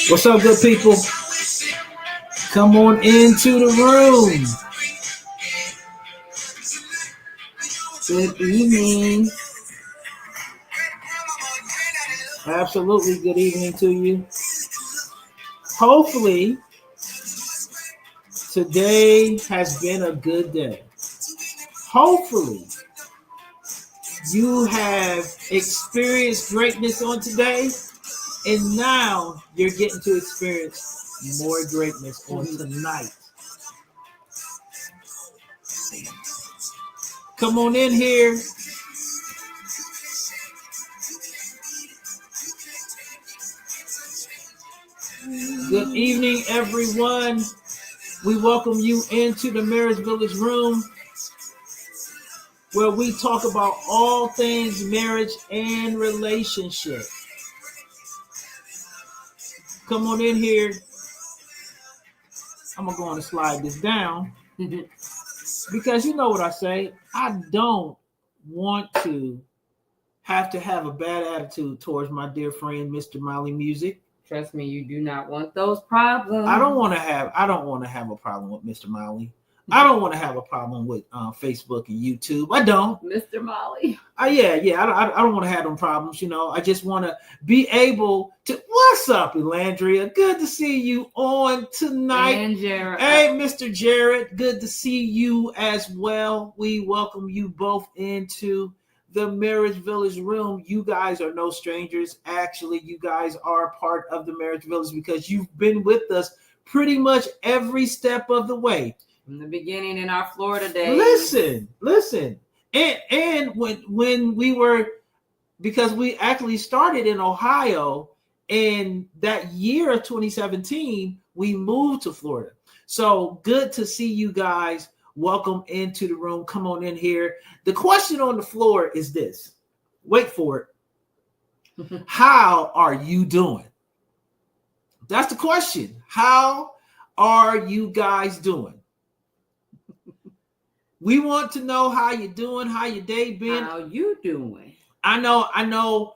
What's up, good people? Come on into the room. Good evening. Absolutely good evening to you. Hopefully, today has been a good day. Hopefully, you have experienced greatness on today, and now you're getting to experience more greatness on tonight. Come on in here. Good evening, everyone. We welcome you into the Marriage Village room, where we talk about all things marriage and relationship. Come on in here. I'm going to go on and slide this down because you know what I say. I don't want to have a bad attitude towards my dear friend, Mr. Molly Music. Trust me, you do not want those problems. I don't want to have a problem with Mr. Molly. I don't want to have a problem with Facebook and YouTube. I don't. Mr. Molly. Yeah. I don't want to have them problems. You know, I just want to be able to. What's up, Elandria? Good to see you on tonight. And Jared. Hey, Mr. Jared. Good to see you as well. We welcome you both into the Marriage Village room. You guys are no strangers. Actually, you guys are part of the Marriage Village because you've been with us pretty much every step of the way. From the beginning in our Florida days. Listen. And when we were, because we actually started in Ohio, and that year of 2017, we moved to Florida. So good to see you guys. Welcome into the room. Come on in here. The question on the floor is this. Wait for it. How are you doing? That's the question. How are you guys doing? We want to know how you're doing, how your day been. How you doing? I know.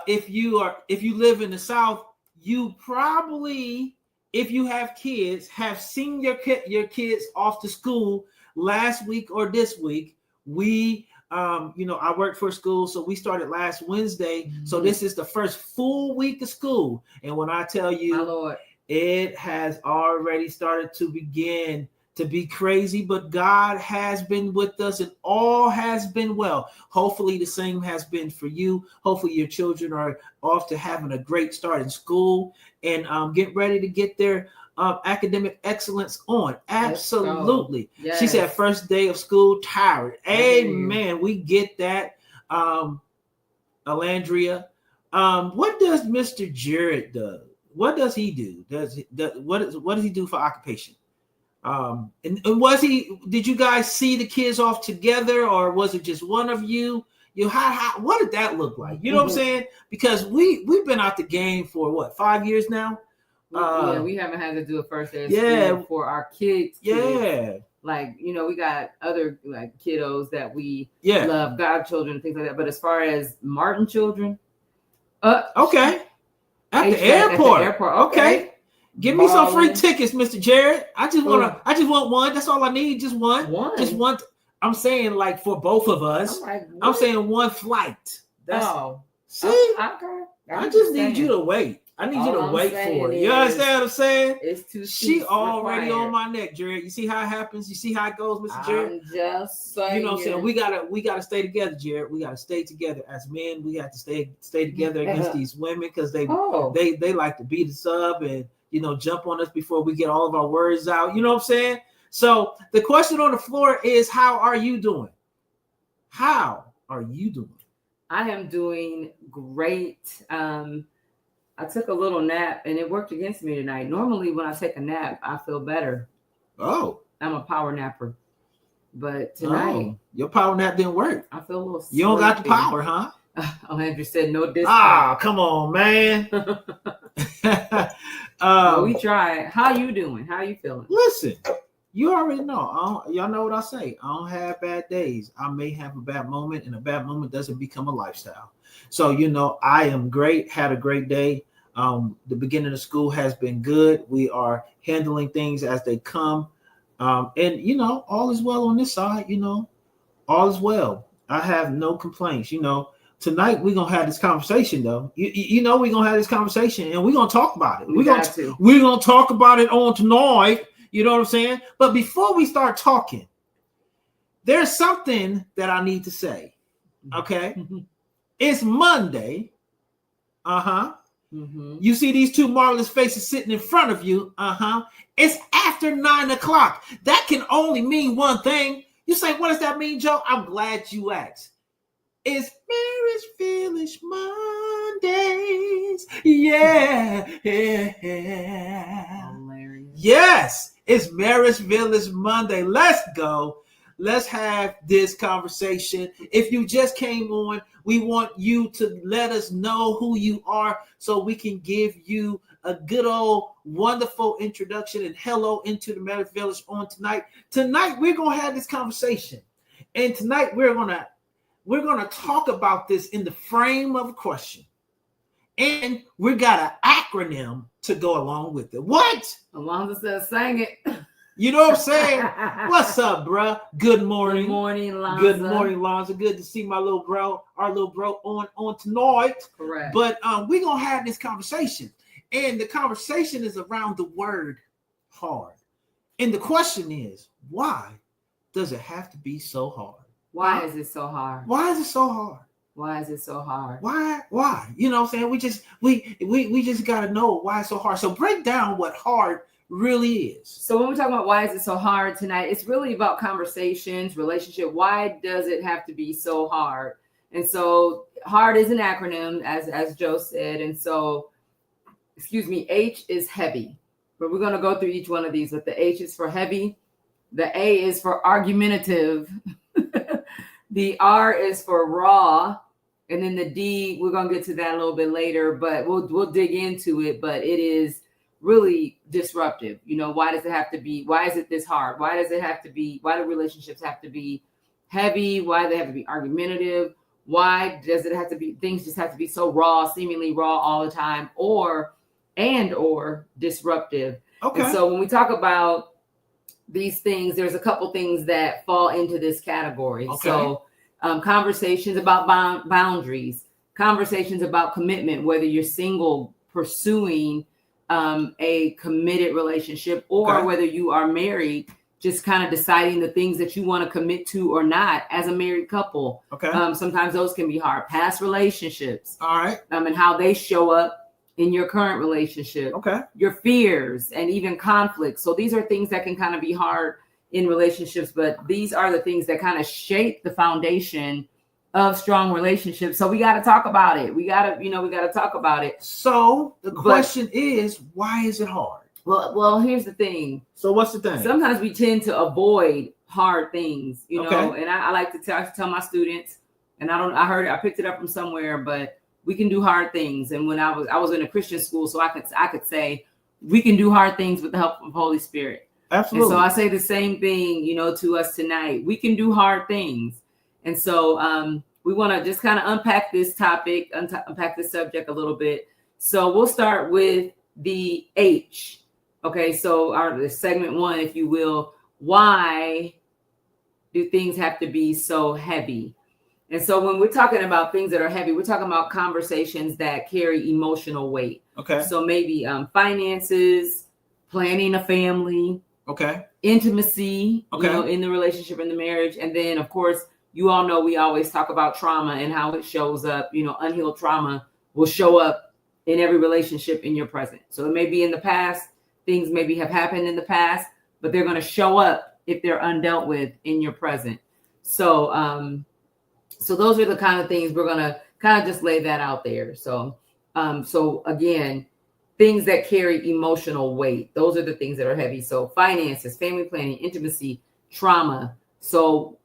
If you live in the South, you probably, if you have kids, have seen your kids off to school last week or this week. We, I work for a school, so we started last Wednesday. Mm-hmm. So this is the first full week of school, and when I tell you, my Lord, it has already started to begin to be crazy, but God has been with us and all has been well. Hopefully the same has been for you. Hopefully your children are off to having a great start in school and get ready to get their academic excellence on. Absolutely. Yes. She said first day of school, tired. Amen. We get that. Alandria. What does Mr. Jared do? What does he do? What does he do for occupation? And did you guys see the kids off together, or was it just one of you? What did that look like? You know what I'm saying? Because we've been out the game for 5 years now. We haven't had to do a first day of school for our kids. Yeah. Like, we got other like kiddos that we love, godchildren and things like that. But as far as Martin children, okay. At the airport. Okay. Give me some free tickets, Mr. Jared. I just want one. That's all I need. Just one. Just one. I'm saying like for both of us. I'm saying one flight. See, I just need you to wait. I need you to wait for it. You understand what I'm saying? It's too. She already on my neck, Jared. You see how it happens? You see how it goes, Mr. Jared? I'm just saying. You know what I'm saying? We gotta stay together, Jared. We gotta stay together as men. We have to stay together against these women because they like to beat us up and jump on us before we get all of our words out. You know what I'm saying? So the question on the floor is, how are you doing? How are you doing? I am doing great. I took a little nap and it worked against me tonight. Normally when I take a nap, I feel better. Oh. I'm a power napper. But tonight. Your power nap didn't work. I feel a little sleepy. You don't got the power, huh? Andrew said no discount. Come on, man. Well, we tried. How you doing? How you feeling? Listen, you already know. Y'all know what I say. I don't have bad days. I may have a bad moment, and a bad moment doesn't become a lifestyle. So, I am great. Had a great day. The beginning of school has been good. We are handling things as they come. And, you know, all is well on this side, you know, all is well. I have no complaints. You know, tonight we're going to have this conversation, though. You know, we're going to have this conversation and we're going to talk about it. We're going to talk about it on tonight. You know what I'm saying? But before we start talking, there's something that I need to say. Okay. It's Monday. You see these two marvelous faces sitting in front of you. It's after 9 o'clock. That can only mean one thing. You say, what does that mean, Joe? I'm glad you asked. It's Marriage Village Mondays. Yeah. Hilarious. Yes, it's Marriage Village Monday. Let's go. Let's have this conversation. If you just came on, we want you to let us know who you are so we can give you a good old wonderful introduction and hello into the Marriage Village on tonight. Tonight, we're going to have this conversation. And tonight, we're going to talk about this in the frame of a question. And we got an acronym to go along with it. What? Alonzo says, sang it. You know what I'm saying? What's up, bro? Good morning. Good morning, Lonzo. Good morning, Lonzo. Good to see my little bro, our little bro on tonight. Correct. But we're going to have this conversation. And the conversation is around the word hard. And the question is, why does it have to be so hard? Why is it so hard? Why is it so hard? Why is it so hard? Why? You know what I'm saying? We just got to know why it's so hard. So break down what hard really is. So when we talk about why is it so hard tonight, it's really about conversations, relationship. Why does it have to be so hard? And so HARD is an acronym, as Joe said. And so, H is heavy. But we're going to go through each one of these. But the H is for heavy. The A is for argumentative. The R is for raw. And then the D, we're going to get to that a little bit later, but we'll dig into it. But it is really disruptive. You know, why does it have to be? Why is it this hard? Why does it have to be? Why do relationships have to be heavy? Why do they have to be argumentative? Why does it have to be? Things just have to be so raw, seemingly raw all the time, or disruptive. Okay. And so when we talk about these things, there's a couple things that fall into this category. Okay. So conversations about boundaries, conversations about commitment, whether you're single pursuing a committed relationship, or whether you are married, just kind of deciding the things that you want to commit to or not as a married couple. Okay. Sometimes those can be hard. Past relationships. All right. And how they show up in your current relationship. Okay. Your fears and even conflicts. So these are things that can kind of be hard in relationships, but these are the things that kind of shape the foundation of strong relationships. So we got to talk about it. We got to talk about it. So the question is, why is it hard? Well, here's the thing. So what's the thing? Sometimes we tend to avoid hard things, you know, and I like to tell my students, and I picked it up from somewhere, but we can do hard things. And when I was in a Christian school, so I could say we can do hard things with the help of the Holy Spirit. Absolutely. And so I say the same thing, you know, to us tonight. We can do hard things. And so we want to just kind of unpack this topic, unpack this subject a little bit. So we'll start with the H. Okay, so our segment 1, if you will. Why do things have to be so heavy? And so when we're talking about things that are heavy, we're talking about conversations that carry emotional weight. Okay. So maybe finances, planning a family. Okay. Intimacy, you know, in the relationship, in the marriage. And then, of course, you all know we always talk about trauma and how it shows up. You know, unhealed trauma will show up in every relationship in your present. So it may be in the past, things maybe have happened in the past, but they're going to show up if they're undealt with in your present. So, so those are the kind of things we're going to kind of just lay that out there. So, so again, things that carry emotional weight, those are the things that are heavy. So finances, family planning, intimacy, trauma. So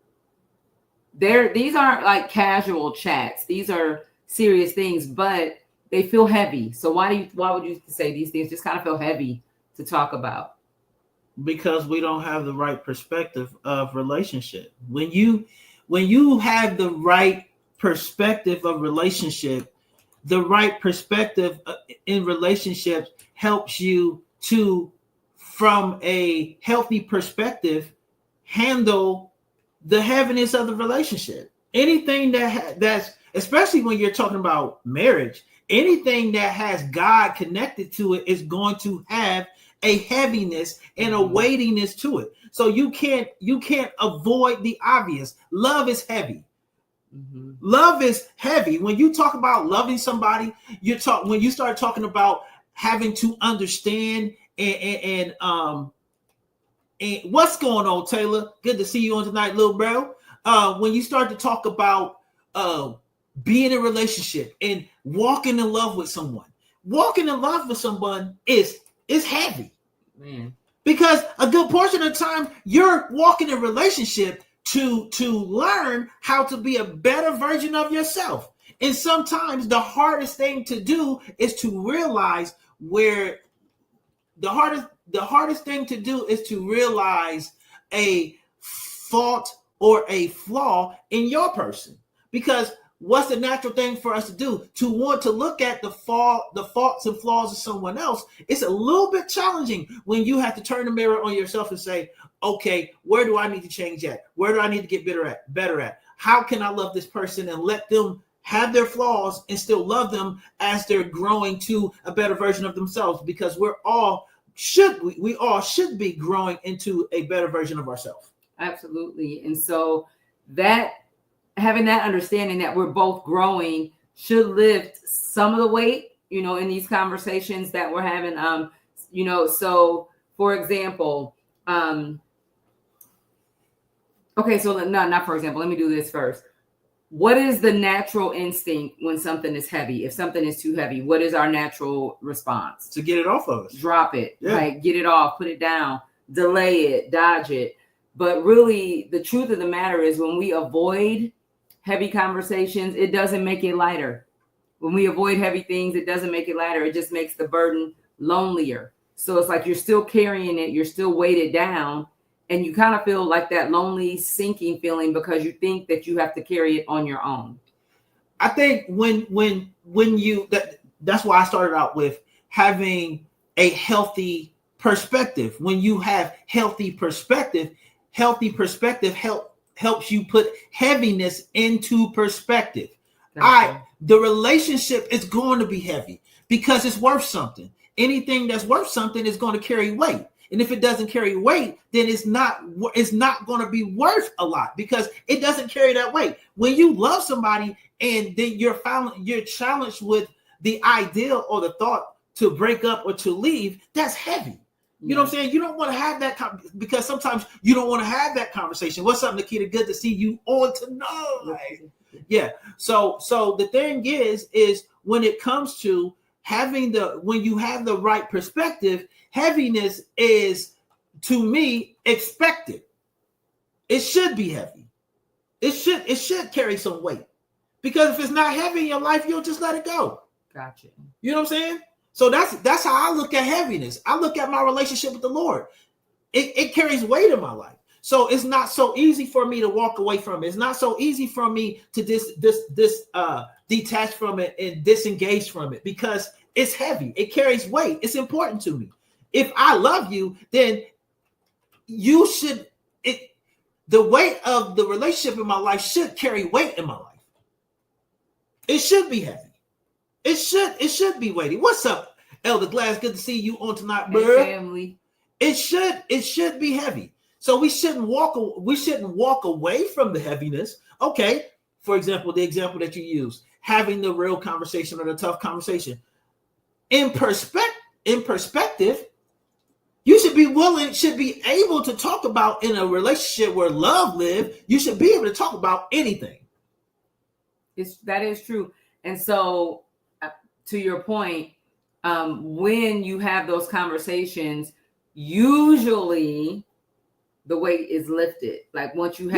these aren't like casual chats. These are serious things, but they feel heavy. So why would you say these things just kind of feel heavy to talk about? Because we don't have the right perspective of relationship. When you have the right perspective of relationship, the right perspective in relationships helps you to, from a healthy perspective, handle the heaviness of the relationship. Anything that's, especially when you're talking about marriage, anything that has God connected to it is going to have a heaviness and a weightiness to it. So you can't avoid the obvious. Love is heavy. Mm-hmm. Love is heavy. When you talk about loving somebody, when you start talking about having to understand and what's going on, Taylor? Good to see you on tonight, little bro. When you start to talk about being in a relationship and walking in love with someone is heavy, man. Because a good portion of the time you're walking in a relationship to learn how to be a better version of yourself. And sometimes the hardest thing to do is to realize where the hardest thing to do is to realize a fault or a flaw in your person. Because what's the natural thing for us to do? To want to look at the faults and flaws of someone else. It's a little bit challenging when you have to turn the mirror on yourself and say, okay, where do I need to change at? Where do I need to get better at? How can I love this person and let them have their flaws and still love them as they're growing to a better version of themselves? Because we all should be growing into a better version of ourselves. Absolutely. And so that having that understanding that we're both growing should lift some of the weight, in these conversations that we're having. So for example, okay, so not for example, let me do this first. What is the natural instinct when something is heavy? If something is too heavy, what is our natural response? To get it off of us. Drop it, get it off, put it down, delay it, dodge it. But really, the truth of the matter is when we avoid heavy conversations, it doesn't make it lighter. When we avoid heavy things, it doesn't make it lighter. It just makes the burden lonelier. So it's like you're still carrying it. You're still weighted down. And you kind of feel like that lonely, sinking feeling because you think that you have to carry it on your own. I think when you that's why I started out with having a healthy perspective. When you have healthy perspective helps you put heaviness into perspective. The relationship is going to be heavy because it's worth something. Anything that's worth something is going to carry weight. And if it doesn't carry weight, then it's not going to be worth a lot because it doesn't carry that weight. When you love somebody and then you're challenged with the idea or the thought to break up or to leave, that's heavy. You know what I'm saying? You don't want to have that because sometimes you don't want to have that conversation. What's up, Nikita? Good to see you on tonight. Yeah. So the thing is when it comes to when you have the right perspective, heaviness is, to me, expected. It should be heavy. It should carry some weight. Because if it's not heavy in your life, you'll just let it go. Gotcha. You know what I'm saying? So that's how I look at heaviness. I look at my relationship with the Lord. It carries weight in my life. So it's not so easy for me to walk away from it. It's not so easy for me to detach from it and disengage from it because it's heavy. It carries weight. It's important to me. If I love you, then you should. The weight of the relationship in my life should carry weight in my life. It should be heavy. It should be weighty. What's up, Elder Glass? Good to see you on tonight, bro. Hey, family. It should be heavy. So we shouldn't walk away from the heaviness. Okay, for example, the example that you use, having the real conversation or the tough conversation. In perspective, you should be able to talk about in a relationship where love lives. You should be able to talk about anything. That is true. And so, to your point, when you have those conversations, usually the weight is lifted. Like once you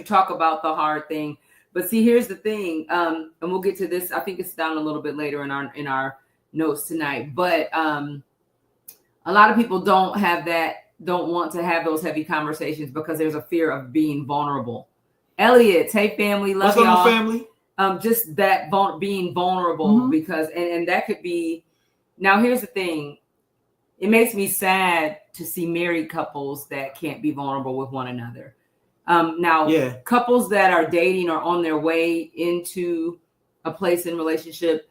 talk about the hard thing. But see, here's the thing, and we'll get to this. I think it's down a little bit later in our notes tonight. But a lot of people don't want to have those heavy conversations because there's a fear of being vulnerable. Elliot, hey family, love y'all. What's going on, family? just that being vulnerable, because and that could be. Now here's the thing. It makes me sad to see married couples that can't be vulnerable with one another. Couples that are dating or on their way into a place in relationship,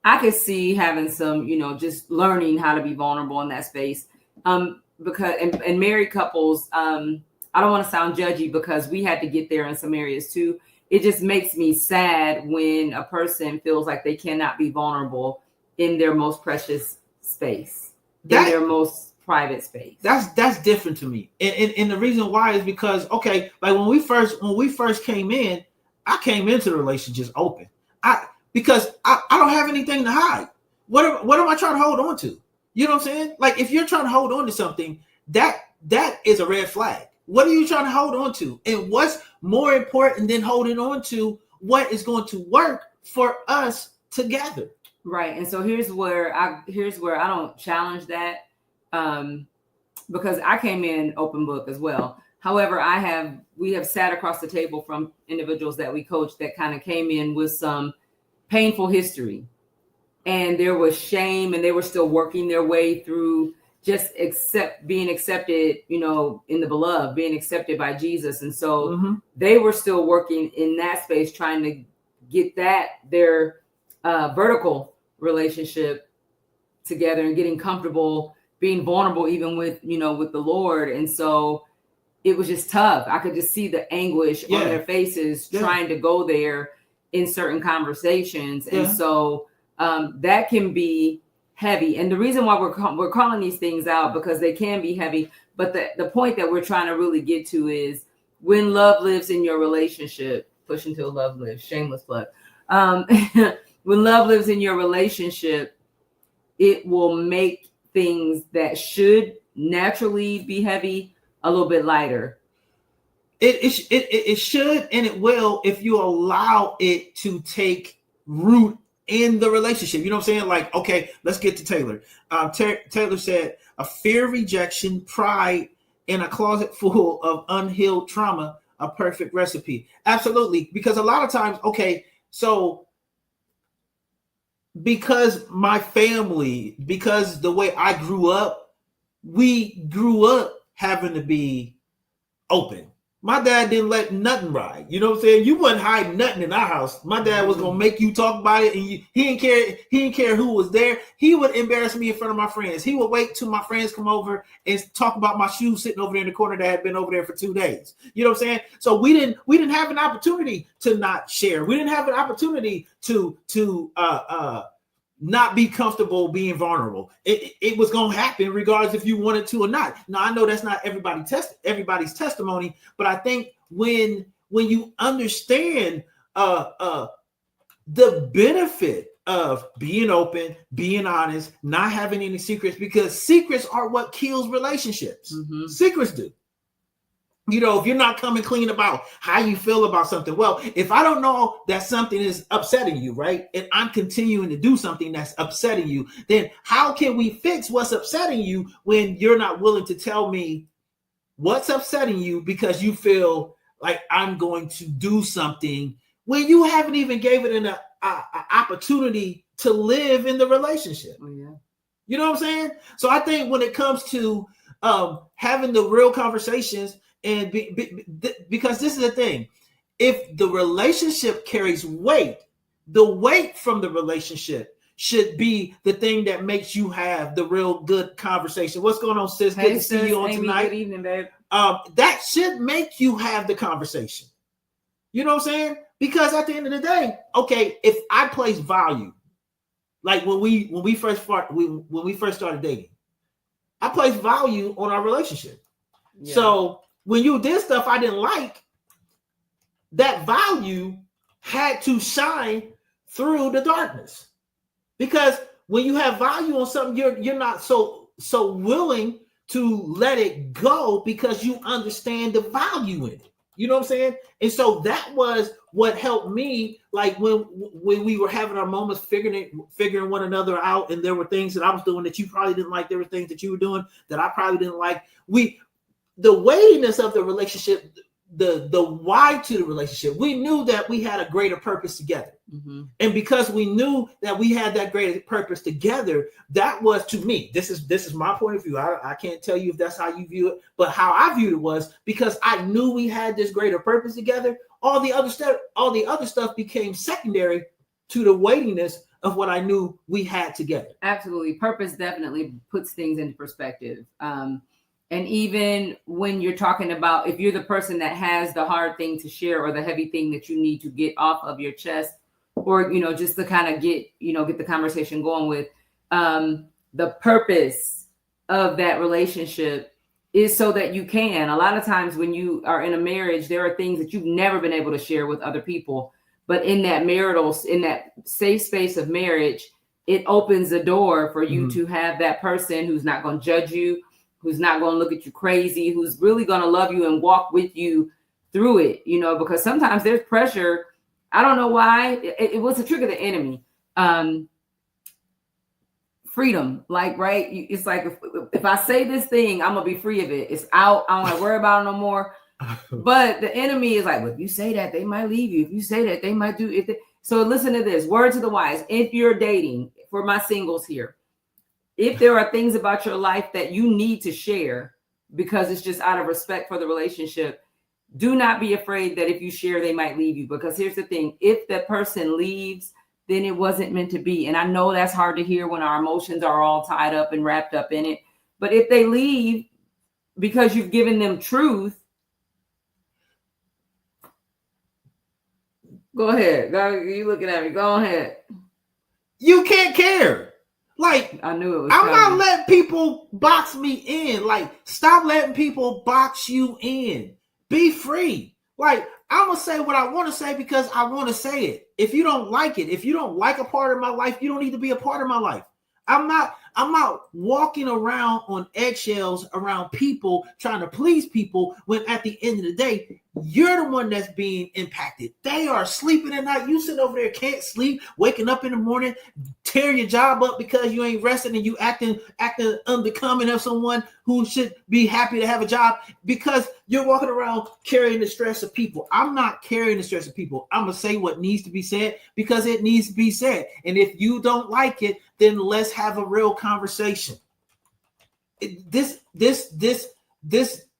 I could see having some, just learning how to be vulnerable in that space. Because and married couples, I don't want to sound judgy because we had to get there in some areas too. It just makes me sad when a person feels like they cannot be vulnerable in their most precious space. In their most private space. That's different to me. And the reason why is because, okay, like when we first came in, I came into the relationship open. Because I don't have anything to hide. What am I trying to hold on to? You know what I'm saying? Like if you're trying to hold on to something, that is a red flag. What are you trying to hold on to? And what's more important than holding on to what is going to work for us together? Right. And so here's where I don't challenge that, because I came in open book as well. However, we have sat across the table from individuals that we coached that kind of came in with some painful history, and there was shame, and they were still working their way through just being accepted, in the beloved, being accepted by Jesus. And so they were still working in that space, trying to get their vertical relationship together and getting comfortable, being vulnerable, even with the Lord. And so it was just tough. I could just see the anguish on their faces trying to go there in certain conversations. And so that can be heavy. And the reason why we're calling these things out, because they can be heavy. But the point that we're trying to really get to is when love lives in your relationship, push until love lives, shameless plug. When love lives in your relationship, it will make things that should naturally be heavy a little bit lighter. It should, and it will, if you allow it to take root in the relationship. You know what I'm saying? Like, okay, let's get to Taylor. Taylor said, a fear of rejection, pride, and a closet full of unhealed trauma, a perfect recipe. Absolutely. Because a lot of times, okay, so because my family, because the way I grew up, we grew up having to be open. My dad didn't let nothing ride. You know what I'm saying? You wasn't hiding nothing in our house. My dad was gonna make you talk about it, and he didn't care. He didn't care who was there. He would embarrass me in front of my friends. He would wait till my friends come over and talk about my shoes sitting over there in the corner that had been over there for 2 days. You know what I'm saying? So we didn't have an opportunity to not share. We didn't have an opportunity to not be comfortable being vulnerable. It was going to happen regardless if you wanted to or not. Now, I know that's not everybody's testimony, but I think when you understand the benefit of being open, being honest, not having any secrets, because secrets are what kills relationships. Secrets do. If you're not coming clean about how you feel about something, well, if I don't know that something is upsetting you, right, and I'm continuing to do something that's upsetting you, then how can we fix what's upsetting you when you're not willing to tell me what's upsetting you because you feel like I'm going to do something when you haven't even gave it an opportunity to live in the relationship? Yeah. You know what I'm saying? So I think when it comes to having the real conversations, and because this is the thing, if the relationship carries weight, the weight from the relationship should be the thing that makes you have the real good conversation. What's going on, sis? Good to see you on tonight. Good evening, babe. That should make you have the conversation. You know what I'm saying? Because at the end of the day, okay, if I place value, like when we first started dating, I placed value on our relationship. Yeah. So when you did stuff I didn't like, that value had to shine through the darkness. Because when you have value on something, you're not so willing to let it go because you understand the value in it. You know what I'm saying? And so that was what helped me. Like when we were having our moments figuring one another out, and there were things that I was doing that you probably didn't like. There were things that you were doing that I probably didn't like. The weightiness of the relationship the why to the relationship. We knew that we had a greater purpose together. Mm-hmm. And because we knew that we had that greater purpose together, that was, to me, this is my point of view. I can't tell you if that's how you view it, but how I viewed it was because I knew we had this greater purpose together. All the other stuff became secondary to the weightiness of what I knew we had together. Absolutely. Purpose definitely puts things into perspective. And even when you're talking about, if you're the person that has the hard thing to share or the heavy thing that you need to get off of your chest, or, just to kind of get the conversation going with, the purpose of that relationship is so that you can. A lot of times when you are in a marriage, there are things that you've never been able to share with other people. But in that safe space of marriage, it opens the door for you to have that person who's not going to judge you, who's not going to look at you crazy, who's really going to love you and walk with you through it, because sometimes there's pressure. I don't know why. It was a trick of the enemy. Freedom, right? It's like, if I say this thing, I'm going to be free of it. It's out. I don't want to worry about it no more. But the enemy is like, well, if you say that, they might leave you. If you say that, they might do it. So listen to this. Word to the wise. If you're dating, for my singles here, if there are things about your life that you need to share because it's just out of respect for the relationship, do not be afraid that if you share, they might leave you. Because here's the thing. If that person leaves, then it wasn't meant to be. And I know that's hard to hear when our emotions are all tied up and wrapped up in it. But if they leave because you've given them truth, go ahead. You looking at me. Go ahead. You can't care. Like, I knew it was I'm not letting people box me in. Like, stop letting people box you in. Be free. Like, I'm going to say what I want to say because I want to say it. If you don't like it, if you don't like a part of my life, you don't need to be a part of my life. I'm not walking around on eggshells around people trying to please people when at the end of the day, you're the one that's being impacted. They are sleeping at night. You sitting over there, can't sleep, waking up in the morning, tearing your job up because you ain't resting and you acting unbecoming of someone who should be happy to have a job because you're walking around carrying the stress of people. I'm not carrying the stress of people. I'm going to say what needs to be said because it needs to be said. And if you don't like it, then let's have a real conversation. This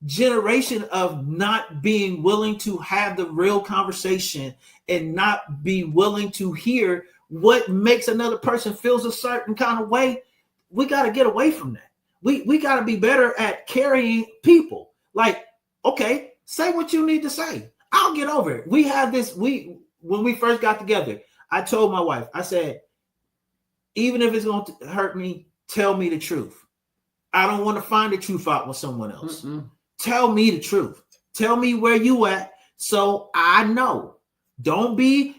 generation of not being willing to have the real conversation and not be willing to hear what makes another person feels a certain kind of way, we got to get away from that. We got to be better at carrying people. Like, okay, say what you need to say. I'll get over it. We have this. When we first got together, I told my wife, I said, even if it's going to hurt me, tell me the truth. I don't want to find the truth out with someone else. Tell me the truth. Tell me where you at so I know. Don't be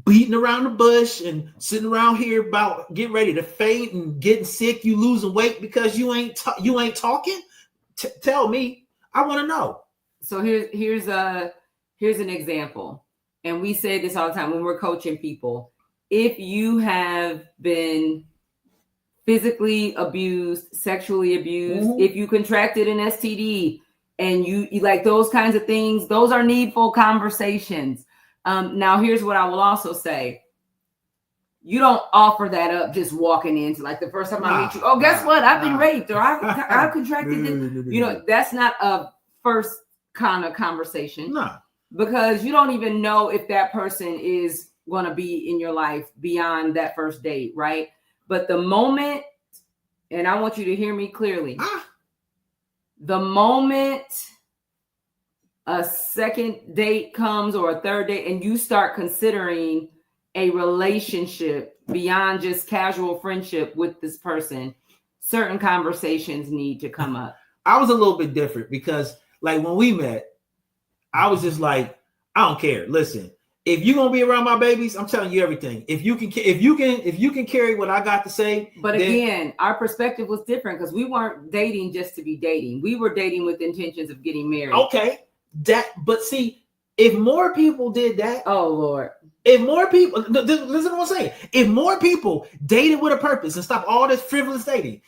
beating around the bush and sitting around here about getting ready to faint and getting sick, you losing weight because you ain't talking. Tell me. I want to know. So here's an example. And we say this all the time when we're coaching people. If you have been physically abused, sexually abused, if you contracted an STD and you like those kinds of things, those are needful conversations. Now, here's what I will also say. You don't offer that up just walking into like the first time I meet you. Oh, guess what? I've been raped or I've contracted this. That's not a first kind of conversation. No. Because you don't even know if that person is going to be in your life beyond that first date, right? But the moment, and I want you to hear me clearly, the moment a second date comes or a third date and you start considering a relationship beyond just casual friendship with this person, certain conversations need to come up. I was a little bit different because like when we met, I was just like, I don't care. Listen, if you're gonna be around my babies, I'm telling you everything. If you can carry what I got to say. But again, our perspective was different because we weren't dating just to be dating. We were dating with intentions of getting married. Okay, but see, if more people did that, oh Lord. If more people, listen to what I'm saying. If more people dated with a purpose and stop all this frivolous dating,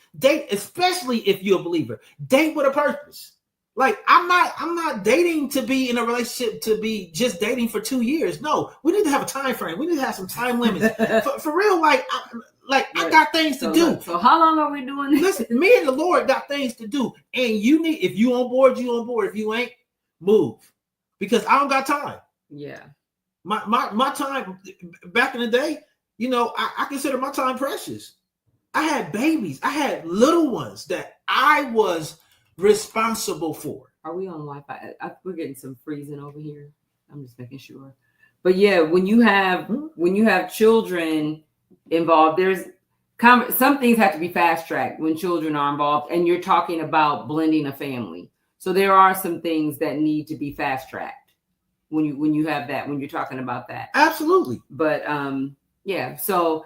especially if you're a believer, date with a purpose. Like I'm not dating to be in a relationship to be just dating for 2 years. No, we need to have a time frame. We need to have some time limits. for real, like I got things to do. So how long are we doing this? Listen, me and the Lord got things to do. And you need, if you on board, you on board. If you ain't, move. Because I don't got time. Yeah. My time back in the day, you know, I consider my time precious. I had babies. I had little ones that I was responsible for. Are we on Wi-Fi? We're getting some freezing over here. I'm just making sure. But yeah, when you have children involved, there's some things have to be fast tracked when children are involved, and you're talking about blending a family. So there are some things that need to be fast tracked when you have that, when you're talking about that. Absolutely. But yeah, so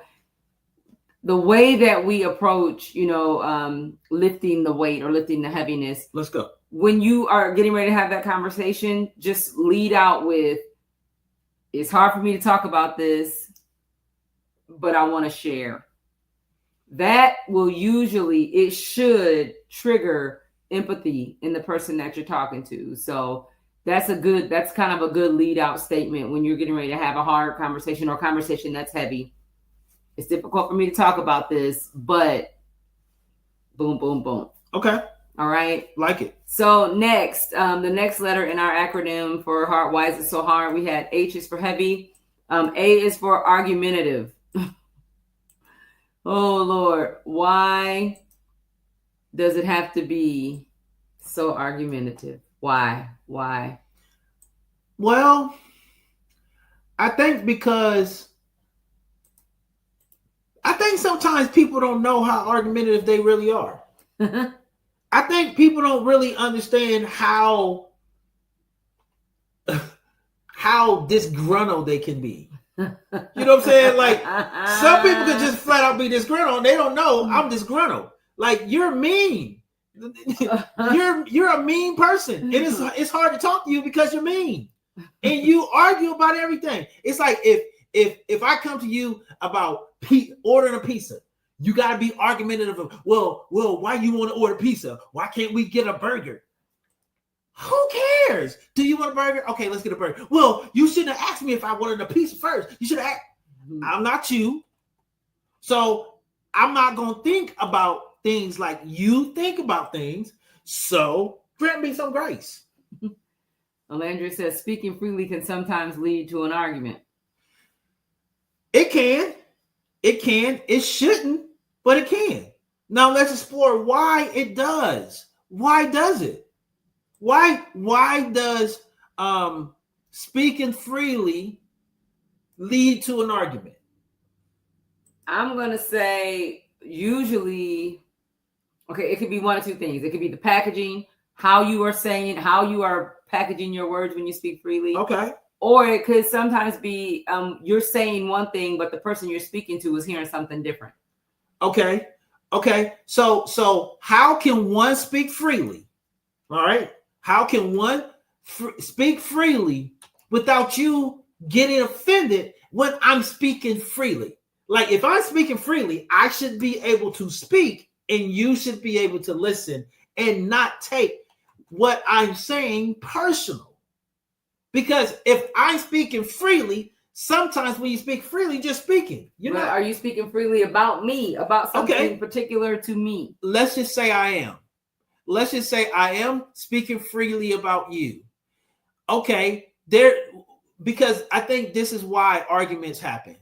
the way that we approach, lifting the weight or lifting the heaviness. Let's go. When you are getting ready to have that conversation, just lead out with, it's hard for me to talk about this, but I want to share. That will it should trigger empathy in the person that you're talking to. So that's kind of a good lead out statement when you're getting ready to have a hard conversation or a conversation that's heavy. It's difficult for me to talk about this, but boom, boom, boom. Okay. All right. Like it. So next, the next letter in our acronym for hard. Why is it so hard? We had H is for heavy. A is for argumentative. Oh, Lord. Why does it have to be so argumentative? Why? Well, I think sometimes people don't know how argumentative they really are. I think people don't really understand how disgruntled they can be. You know what I'm saying? Like some people can just flat out be disgruntled. They don't know I'm disgruntled. Like you're mean. You're a mean person, and it's hard to talk to you because you're mean, and you argue about everything. It's like if I come to you about ordering a pizza, you got to be argumentative of, well, why you want to order pizza? Why can't we get a burger? Who cares? Do you want a burger? Okay, let's get a burger. Well, you shouldn't have asked me if I wanted a pizza first. You should have asked. I'm not you. So I'm not going to think about things like you think about things. So grant me some grace. Alandra says, speaking freely can sometimes lead to an argument. It can. It shouldn't, but it can. Now let's explore why it does. Why does it? Why does speaking freely lead to an argument? I'm going to say usually, okay, it could be one of two things. It could be the packaging, how you are saying it, how you are packaging your words when you speak freely. Okay. Or it could sometimes be you're saying one thing, but the person you're speaking to is hearing something different. Okay. So how can one speak freely? All right. How can one speak freely without you getting offended when I'm speaking freely? Like if I'm speaking freely, I should be able to speak and you should be able to listen and not take what I'm saying personal. Because if I'm speaking freely, sometimes when you speak freely, just speaking. Are you speaking freely about me, about something particular to me? Let's just say I am. Let's just say I am speaking freely about you. Okay, because I think this is why arguments happen.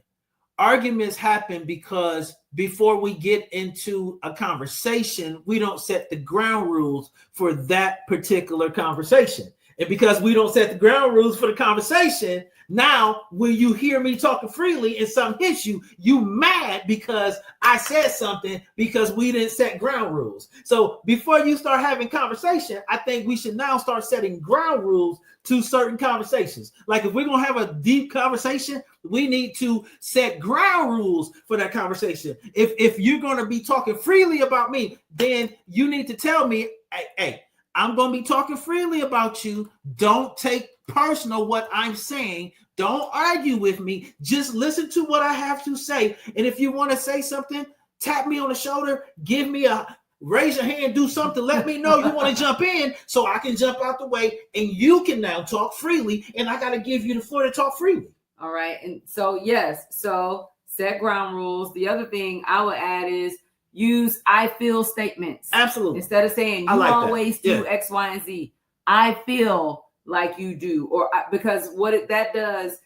Arguments happen because before we get into a conversation, we don't set the ground rules for that particular conversation. And because we don't set the ground rules for the conversation, now when you hear me talking freely and something hits you, you mad because I said something because we didn't set ground rules. So before you start having conversation, I think we should now start setting ground rules to certain conversations. Like if we're going to have a deep conversation, we need to set ground rules for that conversation. If you're going to be talking freely about me, then you need to tell me, hey, I'm going to be talking freely about you. Don't take personal what I'm saying. Don't argue with me. Just listen to what I have to say. And if you want to say something, tap me on the shoulder. Give me a raise your hand, do something, let me know you want to jump in so I can jump out the way and you can now talk freely, and I got to give you the floor to talk freely. All right. And so, yes, so set ground rules. The other thing I would add is use I feel statements. Absolutely. Instead of saying you always do X, Y, and Z. I feel like you do, or because what that does,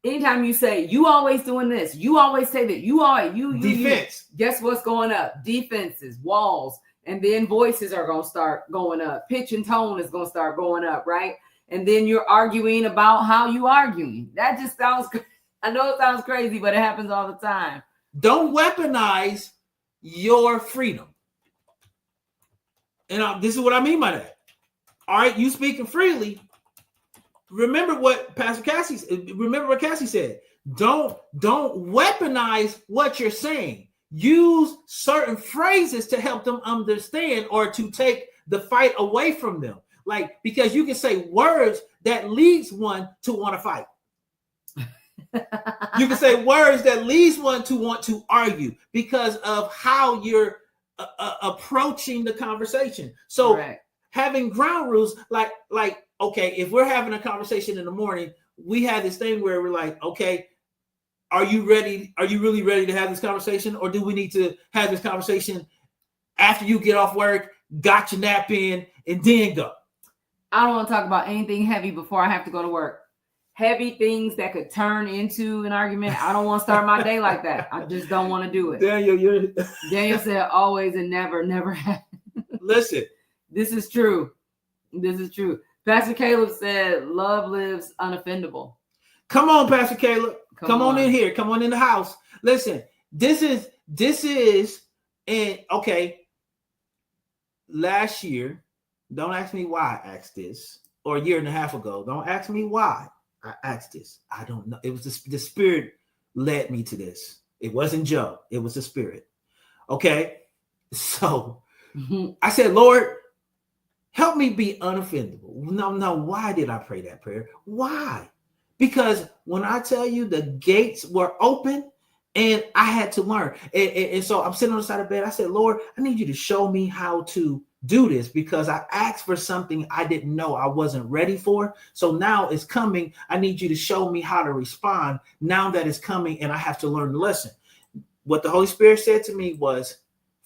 anytime you say you always doing this, you always say that, you defense. Guess what's going up? Defenses, walls, and then voices are going to start going up. Pitch and tone is going to start going up, right? And then you're arguing about how you arguing. That just sounds, I know it sounds crazy, but it happens all the time. Don't weaponize your freedom. And this is what I mean by that. All right, you speaking freely. Remember what Cassie said. Don't weaponize what you're saying. Use certain phrases to help them understand or to take the fight away from them. Like, because you can say words that leads one to want to fight. You can say words that leads one to want to argue because of how you're approaching the conversation. So having ground rules, like, okay, if we're having a conversation in the morning, we have this thing where we're like, okay, are you ready? Are you really ready to have this conversation? Or do we need to have this conversation after you get off work, got your nap in, and then go? I don't want to talk about anything heavy before I have to go to work. Heavy things that could turn into an argument. I don't want to start my day like that. I just don't want to do it. Daniel said always and never have. Listen. This is true. This is true. Pastor Caleb said love lives unoffendable. Come on, Pastor Caleb. Come on in here. Come on in the house. Listen, this is, and okay, last year, don't ask me why I asked this, or a year and a half ago. Don't ask me why I asked this. I don't know. It was the Spirit led me to this. It wasn't Joe. It was the Spirit. Okay. So I said, Lord, help me be unoffendable. No. Why did I pray that prayer? Why? Because when I tell you the gates were open and I had to learn. And so I'm sitting on the side of the bed. I said, Lord, I need you to show me how to do this because I asked for something I didn't know I wasn't ready for. So now it's coming. I need you to show me how to respond now that it's coming and I have to learn the lesson. What the Holy Spirit said to me was,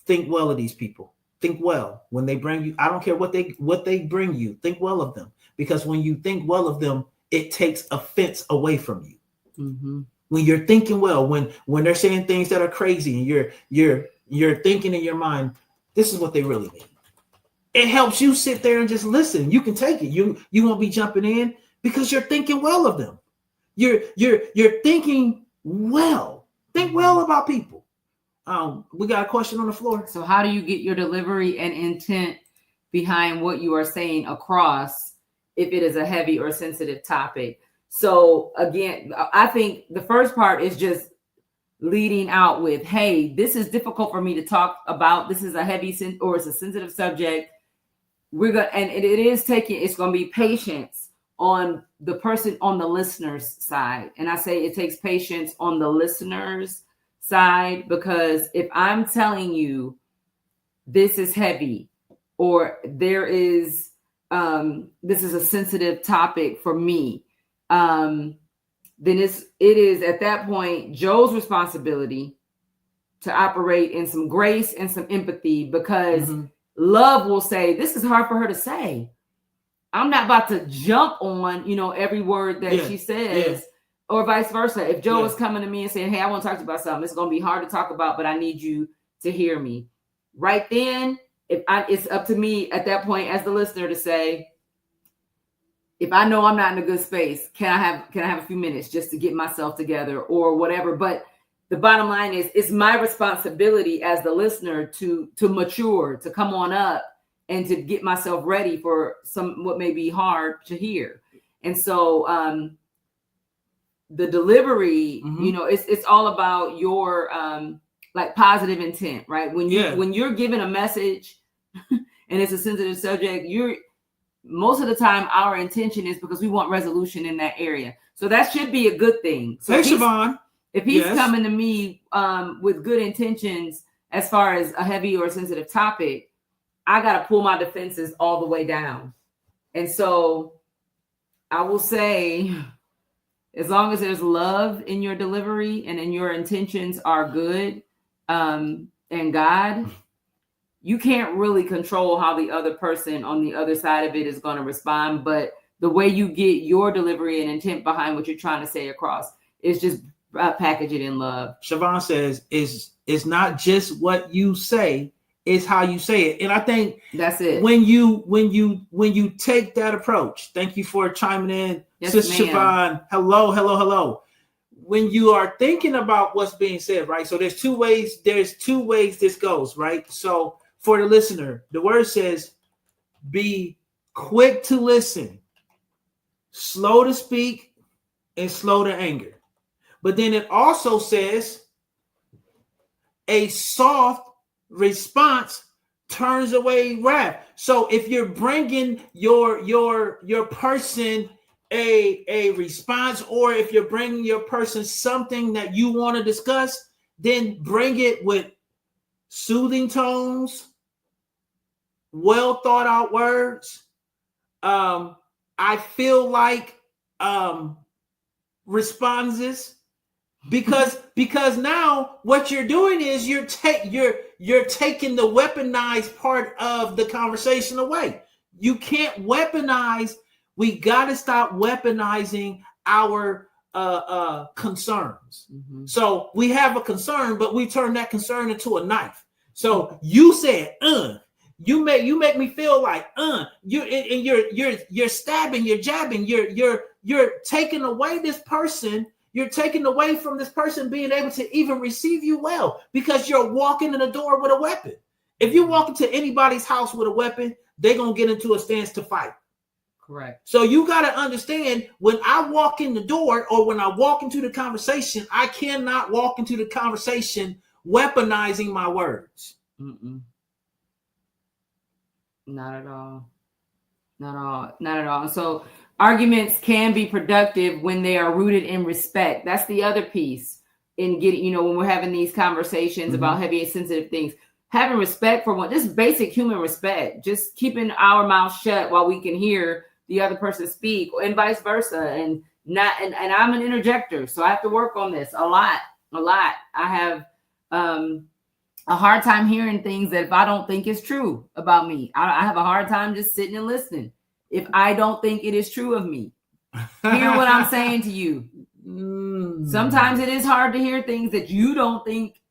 think well of these people. Think well when they bring you. I don't care what they bring you. Think well of them, because when you think well of them, it takes offense away from you. Mm-hmm. When you're thinking well, when they're saying things that are crazy, and you're thinking in your mind, this is what they really mean. It helps you sit there and just listen. You can take it. You won't be jumping in because you're thinking well of them. You're thinking well. Think well about people. We got a question on the floor. So how do you get your delivery and intent behind what you are saying across if it is a heavy or sensitive topic? So again, I think the first part is just leading out with, hey, this is difficult for me to talk about. This is a heavy or it's a sensitive subject. It's going to be patience on the person, on the listener's side. And I say it takes patience on the listener's side, because if I'm telling you this is heavy, or this is a sensitive topic for me, then it is at that point Joe's responsibility to operate in some grace and some empathy, because love will say, this is hard for her to say. I'm not about to jump on, every word that she says, or vice versa. If Joe is coming to me and saying, hey, I want to talk to you about something, it's going to be hard to talk about, but I need you to hear me. Right then, it's up to me at that point as the listener to say, if I know I'm not in a good space, can I have a few minutes just to get myself together or whatever? But the bottom line is, it's my responsibility as the listener to mature, to come on up and to get myself ready for what may be hard to hear. And so the delivery, it's all about your like positive intent, right? When you're given a message and it's a sensitive subject, most of the time our intention is because we want resolution in that area. So that should be a good thing. So hey, Siobhan. If he's coming to me with good intentions as far as a heavy or sensitive topic, I got to pull my defenses all the way down. And so I will say, as long as there's love in your delivery and in your intentions are good, and God, you can't really control how the other person on the other side of it is going to respond. But the way you get your delivery and intent behind what you're trying to say across is just package it in love. Siobhan says, it's not just what you say, it's how you say it. And I think that's it. When you take that approach, thank you for chiming in, yes, Sister Siobhan. Hello. When you are thinking about what's being said, right? So there's two ways this goes, right? So for the listener, the word says, be quick to listen, slow to speak, and slow to anger. But then it also says a soft response turns away wrath. So if you're bringing your person a response, or if you're bringing your person something that you want to discuss, then bring it with soothing tones, well thought out words. I feel like responses, because now what you're doing is you're taking the weaponized part of the conversation away. You can't weaponize. We got to stop weaponizing our concerns. Mm-hmm. So we have a concern, but we turn that concern into a knife. So you said, you make me feel like, you're stabbing, you're jabbing, you're taking away this person. You're taking away from this person being able to even receive you well, because you're walking in the door with a weapon. If you walk into anybody's house with a weapon, they're going to get into a stance to fight. Correct. So you got to understand, when I walk in the door or when I walk into the conversation, I cannot walk into the conversation weaponizing my words. Mm-mm. Not at all. Not at all. So arguments can be productive when they are rooted in respect. That's the other piece in getting, when we're having these conversations about heavy and sensitive things, having respect for one, just basic human respect, just keeping our mouth shut while we can hear the other person speak, and vice versa. And I'm an interjector, so I have to work on this a lot. I have a hard time hearing things that if I don't think is true about me, I have a hard time just sitting and listening. If I don't think it is true of me, hear what I'm saying to you. Sometimes it is hard to hear things that you don't think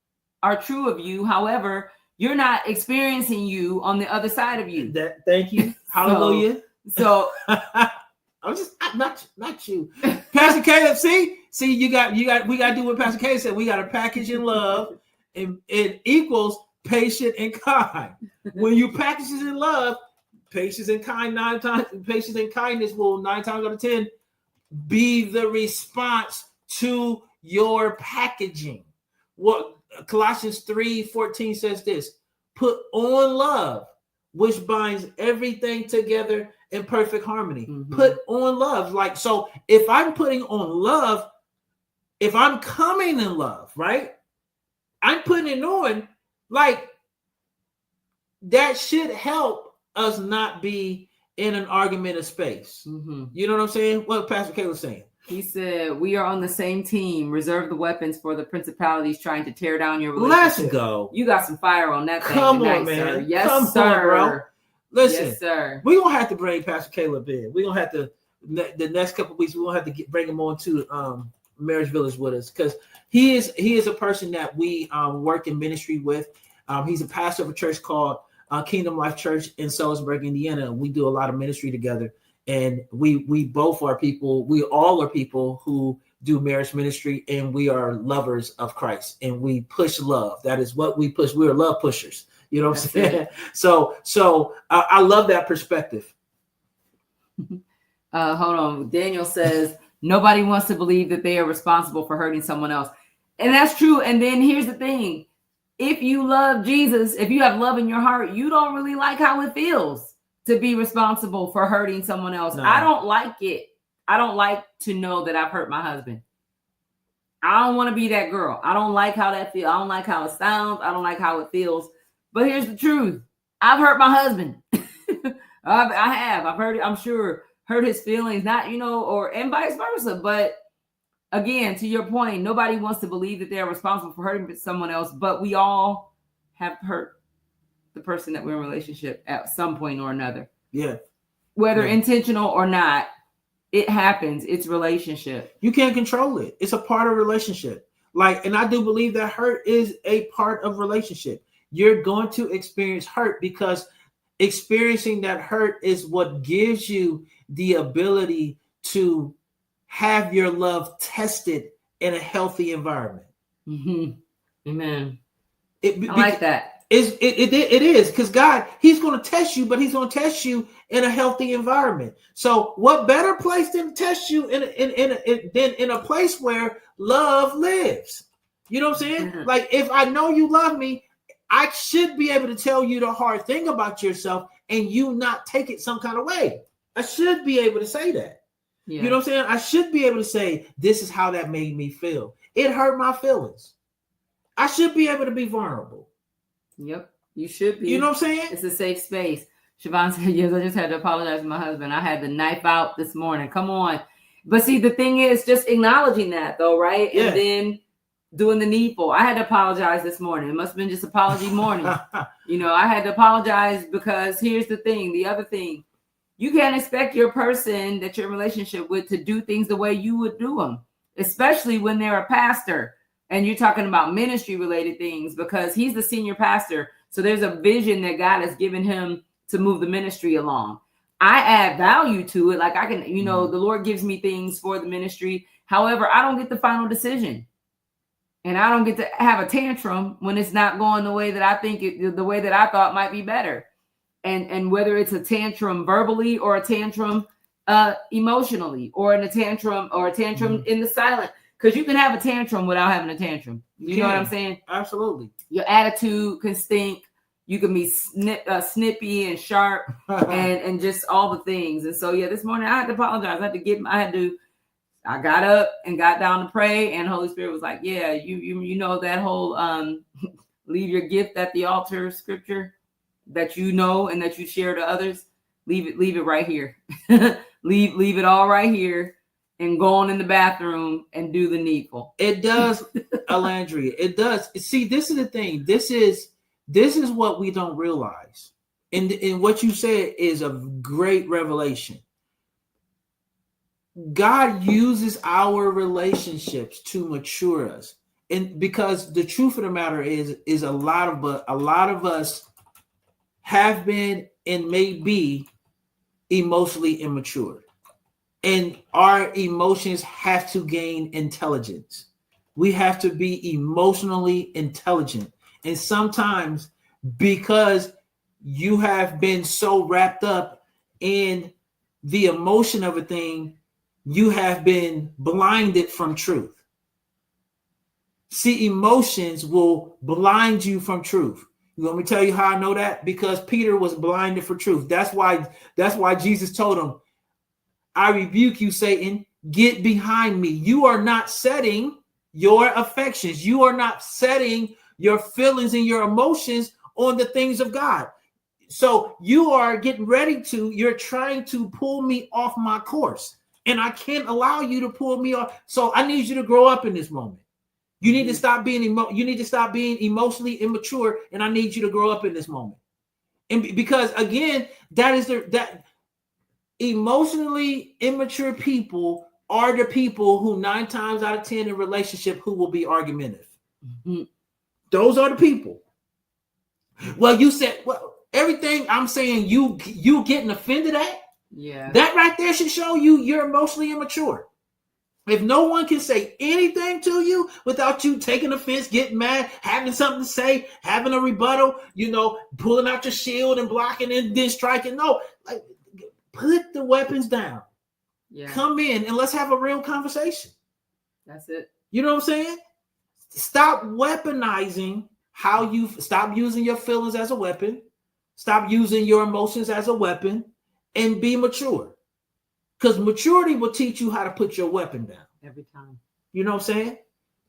are true of you. However, you're not experiencing you on the other side of you. Thank you. Hallelujah. So I'm just not you, Pastor Caleb. See, we got to do what Pastor Caleb said. We got to package in love, and it equals patient and kind. When you package it in love, patience and kindness will 9 times out of 10 be the response to your packaging. What Colossians 3:14 says this: put on love, which binds everything together in perfect harmony. Mm-hmm. Put on love. Like, so if I'm putting on love, if I'm coming in love, right? I'm putting it on, like, that should help us not be in an argumentative space. Mm-hmm. You know what I'm saying? What Pastor Caleb was saying. He said, we are on the same team. Reserve the weapons for the principalities trying to tear down your relationship. Let's go. You got some fire on that thing. Come on, man. Sir. Yes, sir. Bro. Listen, yes, sir. We're going to have to bring Pastor Caleb in. We're going to have to, the next couple of weeks, we're going to have to bring him on to Marriage Village with us, because he is a person that we work in ministry with. He's a pastor of a church called Kingdom Life Church in Salisbury, Indiana. We do a lot of ministry together, and we both are people. We all are people who do marriage ministry, and we are lovers of Christ, and we push love. That is what we push. We're love pushers. You know what I'm saying? So I love that perspective. Hold on. Daniel says nobody wants to believe that they are responsible for hurting someone else, and that's true. And then here's the thing. If you love Jesus, if you have love in your heart, you don't really like how it feels to be responsible for hurting someone else. No. I don't like it. I don't like to know that I've hurt my husband. I don't want to be that girl. I don't like how that feels. I don't like how it sounds. I don't like how it feels. But here's the truth. I've hurt my husband. I have. I've heard it. I'm sure hurt his feelings, not, or and vice versa. But again, to your point, nobody wants to believe that they're responsible for hurting someone else, but we all have hurt the person that we're in a relationship at some point or another. Yeah. Whether intentional or not, it happens. It's relationship. You can't control it. It's a part of relationship. And I do believe that hurt is a part of relationship. You're going to experience hurt because experiencing that hurt is what gives you the ability to have your love tested in a healthy environment. Mm-hmm. Amen. I like that. It is because God, he's going to test you, but he's going to test you in a healthy environment. So what better place than test you in a place where love lives? You know what I'm saying? Mm-hmm. Like, if I know you love me, I should be able to tell you the hard thing about yourself and you not take it some kind of way. I should be able to say that. Yeah. You know what I'm saying? I should be able to say, this is how that made me feel. It hurt my feelings. I should be able to be vulnerable. Yep, you should be. You know what I'm saying? It's a safe space. Siobhan said, yes, I just had to apologize to my husband. I had the knife out this morning. Come on. But see, the thing is just acknowledging that though, right? Yeah. And then doing the needful. I had to apologize this morning. It must have been just apology morning. I had to apologize because here's the thing. The other thing, you can't expect your person that you're in a relationship with to do things the way you would do them, especially when they're a pastor. And you're talking about ministry related things because he's the senior pastor. So there's a vision that God has given him to move the ministry along. I add value to it. Like I can, the Lord gives me things for the ministry. However, I don't get the final decision. And I don't get to have a tantrum when it's not going the way that I think the way that I thought might be better. And whether it's a tantrum verbally or a tantrum emotionally or a tantrum in the silent. Because you can have a tantrum without having a tantrum. You know what I'm saying? Absolutely. Your attitude can stink. You can be snippy and sharp and just all the things. And so, this morning I had to apologize. I got up and got down to pray. And the Holy Spirit was like, yeah, you know that whole leave your gift at the altar scripture that and that you share to others. Leave it right here. leave it all right here. And go on in the bathroom and do the needful. It does, Alandria. It does. See, this is the thing. This is what we don't realize. And what you said is a great revelation. God uses our relationships to mature us. And because the truth of the matter is a lot of us have been and may be emotionally immature. And our emotions have to gain intelligence. We have to be emotionally intelligent. And sometimes because you have been so wrapped up in the emotion of a thing, you have been blinded from truth. See, emotions will blind you from truth. You want me to tell you how I know that? Because Peter was blinded for truth. That's why Jesus told him, I rebuke you, Satan. Get behind me. You are not setting your affections. You are not setting your feelings and your emotions on the things of God. So you are getting ready you're trying to pull me off my course. And I can't allow you to pull me off. So I need you to grow up in this moment. You need to stop being emotionally immature. And I need you to grow up in this moment. And because again, that emotionally immature people are the people who 9 times out of 10 in a relationship who will be argumentative. Mm-hmm. Those are the people. Well, you said, everything I'm saying you getting offended at, that right there should show you're emotionally immature. If no one can say anything to you without you taking offense, getting mad, having something to say, having a rebuttal, pulling out your shield and blocking and then striking. No, put the weapons down. Yeah. Come in and let's have a real conversation. That's it. You know what I'm saying? Stop weaponizing stop using your feelings as a weapon. Stop using your emotions as a weapon and be mature. Because maturity will teach you how to put your weapon down. Every time. You know what I'm saying?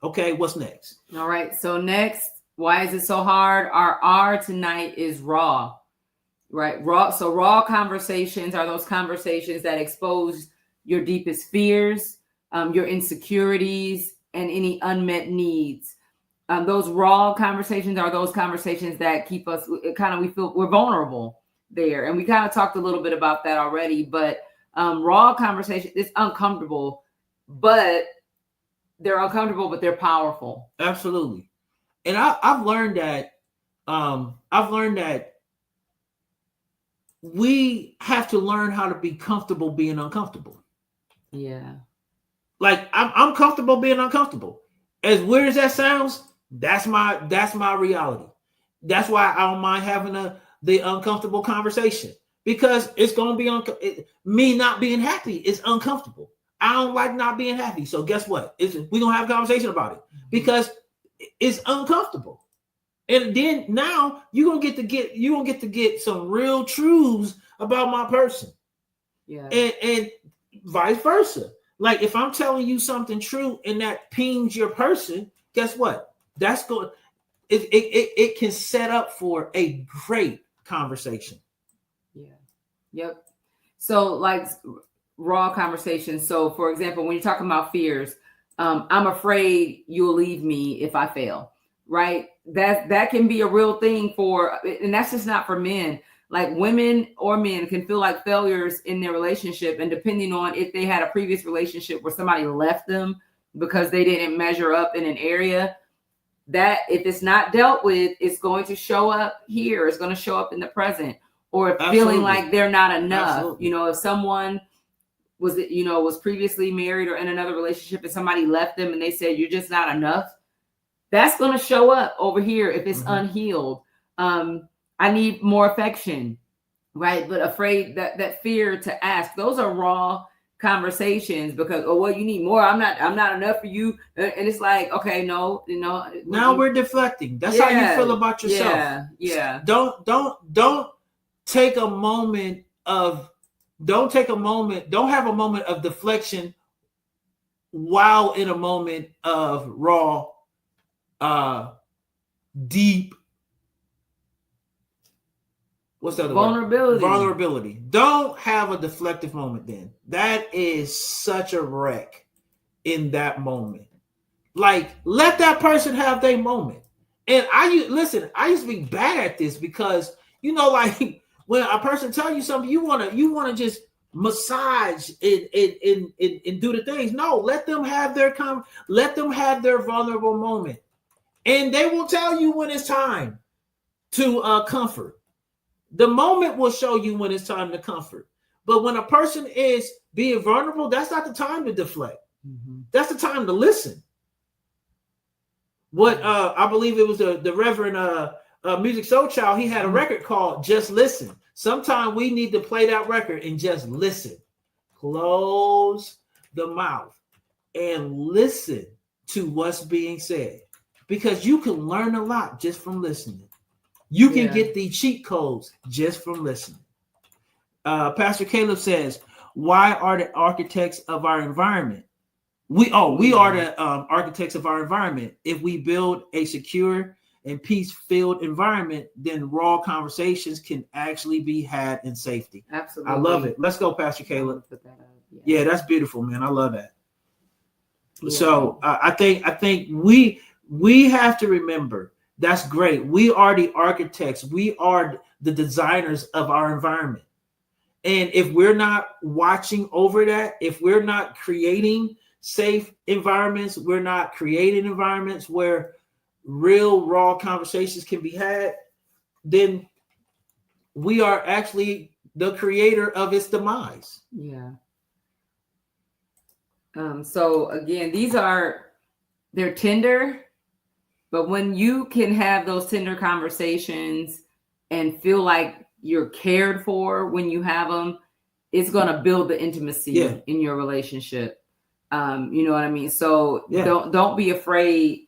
Okay, what's next? All right. So next, why is it so hard? Our R tonight is raw. Right. Raw conversations are those conversations that expose your deepest fears, your insecurities, and any unmet needs. Those raw conversations are those conversations that keep us we feel we're vulnerable there. And we kind of talked a little bit about that already, but raw conversation is uncomfortable, but they're uncomfortable, but they're powerful. Absolutely. And I've learned that we have to learn how to be comfortable being uncomfortable. Yeah. Like I'm comfortable being uncomfortable. As weird as that sounds, that's my reality. That's why I don't mind having the uncomfortable conversation, because it's going to be me not being happy is uncomfortable. I don't like not being happy. So guess what? We're going to have a conversation about it because it's uncomfortable. And then now you're gonna get to get some real truths about my person. Yeah. And vice versa. Like if I'm telling you something true and that pings your person, guess what? That's good. It can set up for a great conversation. Yeah. Yep. So like raw conversations. So for example, when you're talking about fears, I'm afraid you'll leave me if I fail. Right? That can be a real thing and that's just not for men. Like women or men can feel like failures in their relationship, and depending on if they had a previous relationship where somebody left them because they didn't measure up in an area, that if it's not dealt with, it's going to show up here. It's going to show up in the present, or feeling like they're not enough. Absolutely. If someone was previously married or in another relationship and somebody left them and they said, you're just not enough. That's going to show up over here if it's unhealed. I need more affection, right? But afraid that fear to ask. Those are raw conversations because, you need more. I'm not enough for you. And it's like, okay, no. Now we're deflecting. That's how you feel about yourself. Yeah. Don't take a moment of, don't have a moment of deflection while in a moment of raw, deep, what's the other word? Vulnerability. Don't have a deflective moment then. That is such a wreck in that moment. Like, let that person have their moment. And I used to be bad at this because, like when a person tells you something, you want to just massage and do the things. No, let them have their vulnerable moment. And they will tell you when it's time to comfort. The moment will show you when it's time to comfort. But when a person is being vulnerable, that's not the time to deflect. That's the time to listen. What I believe it was the Reverend Music Soul Child, he had a record called Just Listen. Sometimes we need to play that record and just listen. Close the mouth and listen to what's being said. Because you can learn a lot just from listening. You can get the cheat codes just from listening. Pastor Caleb says, why are the architects of our environment? We are the architects of our environment. If we build a secure and peace-filled environment, then raw conversations can actually be had in safety. Absolutely. I love it. Let's go, Pastor Caleb. Yeah, that's beautiful, man. I love that. Yeah. So I think we have to remember, that's great. We are the architects. We are the designers of our environment. And if we're not watching over that, if we're not creating safe environments, we're not creating environments where real raw conversations can be had, then we are actually the creator of its demise. Yeah. So again, they're tender, but when you can have those tender conversations and feel like you're cared for when you have them, it's going to build the intimacy in your relationship. You know what I mean? So don't be afraid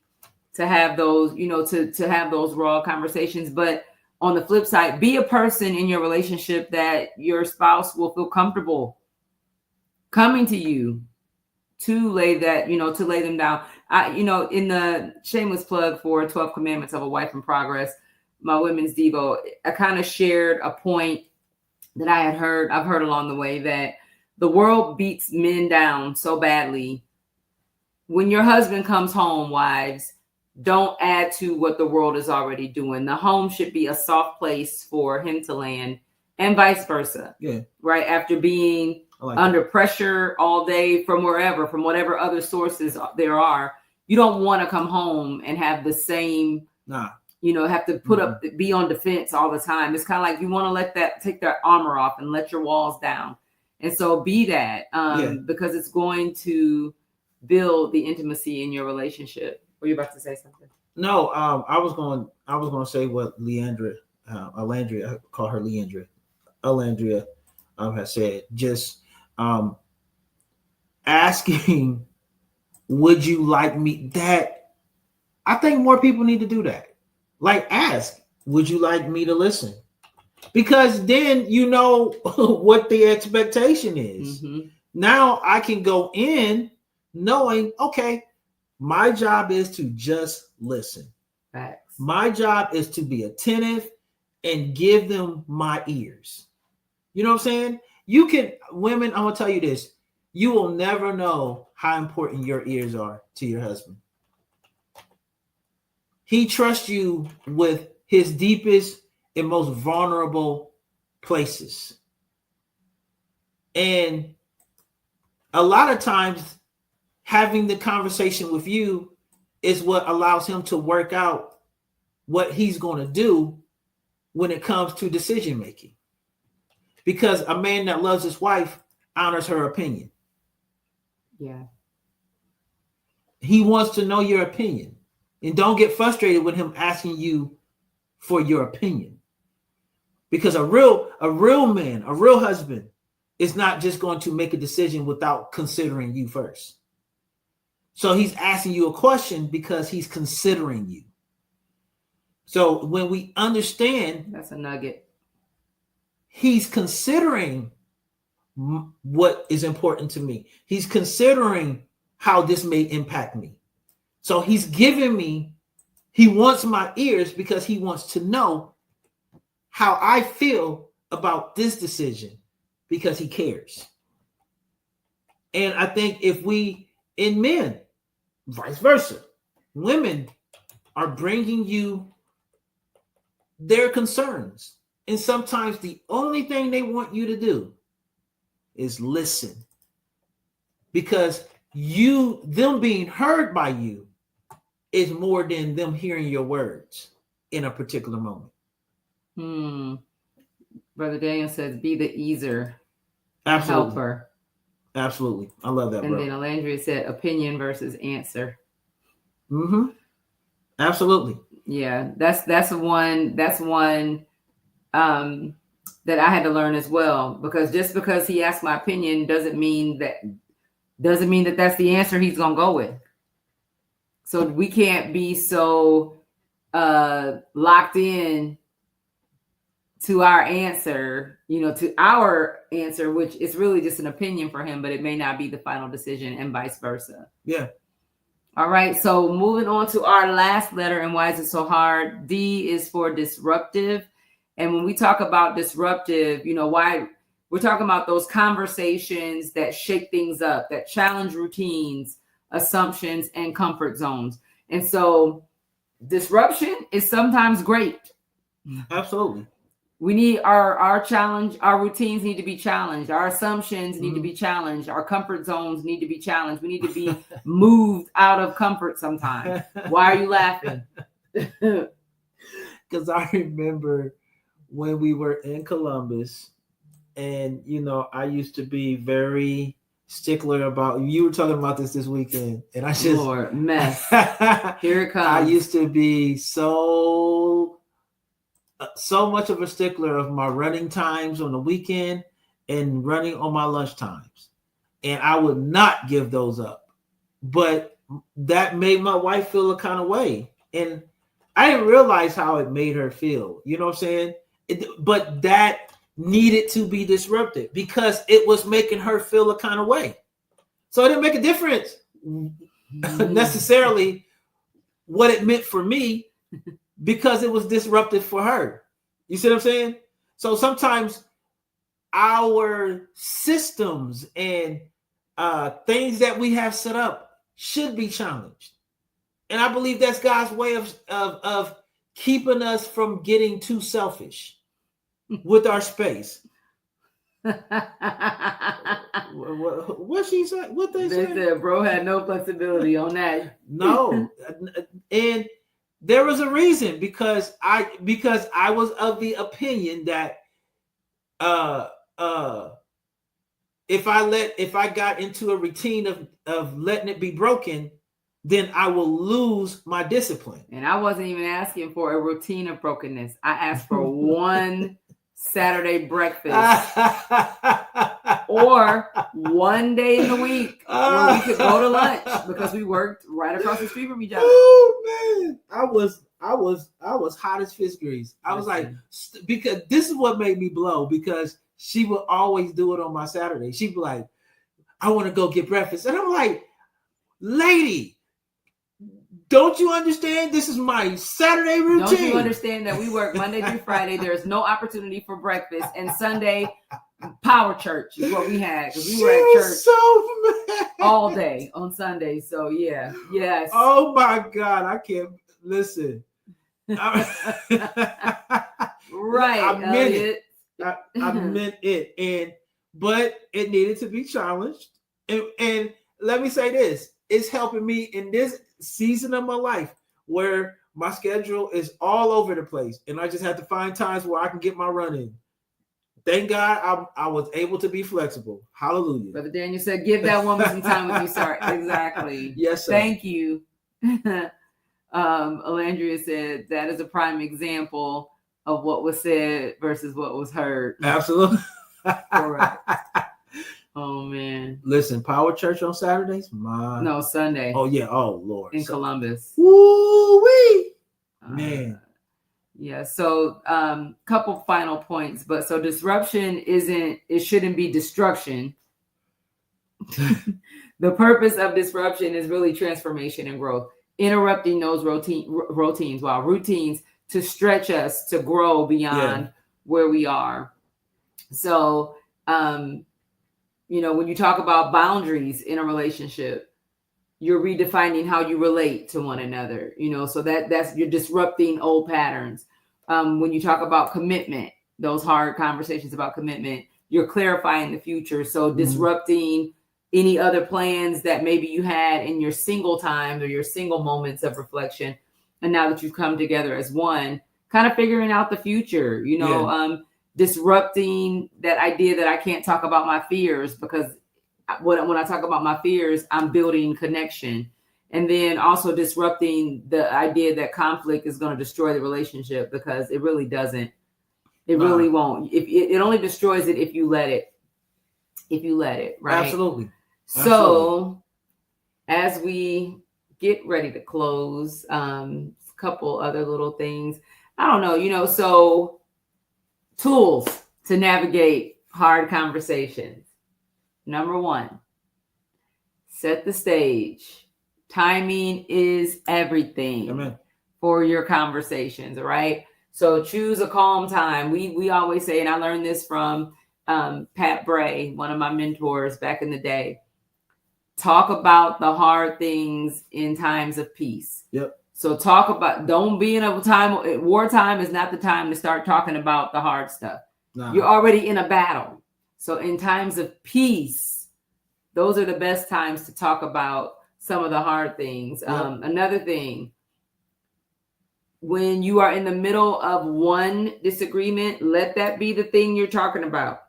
to have those, to have those raw conversations. But on the flip side, be a person in your relationship that your spouse will feel comfortable coming to you to lay that, to lay them down. In the shameless plug for 12 Commandments of a Wife in Progress, my women's Devo, I kind of shared a point that I've heard along the way, that the world beats men down so badly. When your husband comes home, wives, don't add to what the world is already doing. The home should be a soft place for him to land, and vice versa. Yeah. Right. After being under pressure all day from wherever, from whatever other sources there are, you don't want to come home and have the same, have to put up, be on defense all the time. It's kind of like you want to take that armor off and let your walls down. And so be that, because it's going to build the intimacy in your relationship. Were you about to say something? No, I was going to say what Alandria, I call her Leandra, Alandria, has said. Just asking, would you like me? That I think more people need to do that. Like, ask, would you like me to listen? Because then you know what the expectation is. Mm-hmm. Now I can go in knowing, okay, my job is to just listen. Facts. My job is to be attentive and give them my ears. You know what I'm saying? You can, women, I'm going to tell you this. You will never know how important your ears are to your husband. He trusts you with his deepest and most vulnerable places. And a lot of times, having the conversation with you is what allows him to work out what he's going to do when it comes to decision making. Because a man that loves his wife honors her opinion. Yeah. He wants to know your opinion. And don't get frustrated with him asking you for your opinion. Because a real man, a real husband is not just going to make a decision without considering you first. So he's asking you a question because he's considering you. So when we understand, that's a nugget. He's considering what is important to me. He's considering how this may impact me. So he's giving me, he wants my ears because he wants to know how I feel about this decision because he cares. And I think if we, in men, vice versa, women are bringing you their concerns. And sometimes the only thing they want you to do is listen. Because them being heard by you is more than them hearing your words in a particular moment. Brother Daniel says, be the easer. Absolutely. Helper. Absolutely. I love that, and bro. Then Alandria said opinion versus answer. Mm-hmm. Absolutely. Yeah, that's one that I had to learn as well, because just because he asked my opinion doesn't mean that that's the answer he's gonna go with. So we can't be so locked in to our answer, which is really just an opinion for him, but it may not be the final decision, and vice versa. Yeah. All right. So moving on to our last letter, and why is it so hard? D is for disruptive. And when we talk about disruptive, why we're talking about those conversations that shake things up, that challenge routines, assumptions, and comfort zones. And so disruption is sometimes great. Absolutely. We need our challenge, our routines need to be challenged. Our assumptions need to be challenged. Our comfort zones need to be challenged. We need to be moved out of comfort sometimes. Why are you laughing? Because I remember when we were in Columbus, and, I used to be very stickler about, you were talking about this weekend, and I just, Lord, mess. Here it comes. I used to be so much of a stickler of my running times on the weekend and running on my lunch times. And I would not give those up. But that made my wife feel a kind of way. And I didn't realize how it made her feel. You know what I'm saying? But that needed to be disrupted because it was making her feel a kind of way. So it didn't make a difference necessarily what it meant for me. because it was disruptive for her. You see what I'm saying? So sometimes our systems and things that we have set up should be challenged. And I believe that's God's way of keeping us from getting too selfish with our space. What she said? What they said? Bro had no flexibility on that. No, and there was a reason because I was of the opinion that if I got into a routine of letting it be broken, then I will lose my discipline. And I wasn't even asking for a routine of brokenness. I asked for one Saturday breakfast or one day in the week where we could go to lunch because we worked right across the street from each other. Oh man, I was hot as fish grease. I was like, because this is what made me blow, because she would always do it on my Saturday. She'd be like, I want to go get breakfast. And I'm like, lady, don't you understand? This is my Saturday routine. Don't you understand that we work Monday through Friday? There's no opportunity for breakfast. And Sunday, power church is what we had. Because we were at church so mad all day on Sunday. So, yeah. Yes. Oh, my God. I can't. Listen. Right. I meant it. I meant it. But it needed to be challenged. And let me say this. It's helping me in this season of my life where my schedule is all over the place. And I just have to find times where I can get my run in. Thank God I was able to be flexible. Hallelujah. Brother Daniel said, give that woman some time with you, sir. Exactly. Yes, sir. Thank you. Alandria said, that is a prime example of what was said versus what was heard. Absolutely. Correct. Oh man! Listen, Power Church on Saturdays. No, Sunday. Oh yeah. Oh Lord. In Columbus. Woo-wee. Man. Yeah. So, couple final points. But so disruption shouldn't be destruction. The purpose of disruption is really transformation and growth. Interrupting those routines to stretch us to grow beyond where we are. So, when you talk about boundaries in a relationship, you're redefining how you relate to one another, so that's you're disrupting old patterns. When you talk about commitment, those hard conversations about commitment, you're clarifying the future. So disrupting any other plans that maybe you had in your single times or your single moments of reflection. And now that you've come together as one, kind of figuring out the future, disrupting that idea that I can't talk about my fears, because when I talk about my fears, I'm building connection. And then also disrupting the idea that conflict is going to destroy the relationship, because it really doesn't. It really won't. If it only destroys it if you let it. Right? Absolutely. So as we get ready to close, a couple other little things. I don't know, so tools to navigate hard conversations. Number 1, set the stage. Timing is everything for your conversations, all right? So choose a calm time. We always say, and I learned this from Pat Bray, one of my mentors back in the day, talk about the hard things in times of peace. Yep. So don't be in a time, wartime is not the time to start talking about the hard stuff. Nah. You're already in a battle. So in times of peace, those are the best times to talk about some of the hard things. Yep. Another thing, when you are in the middle of one disagreement, let that be the thing you're talking about.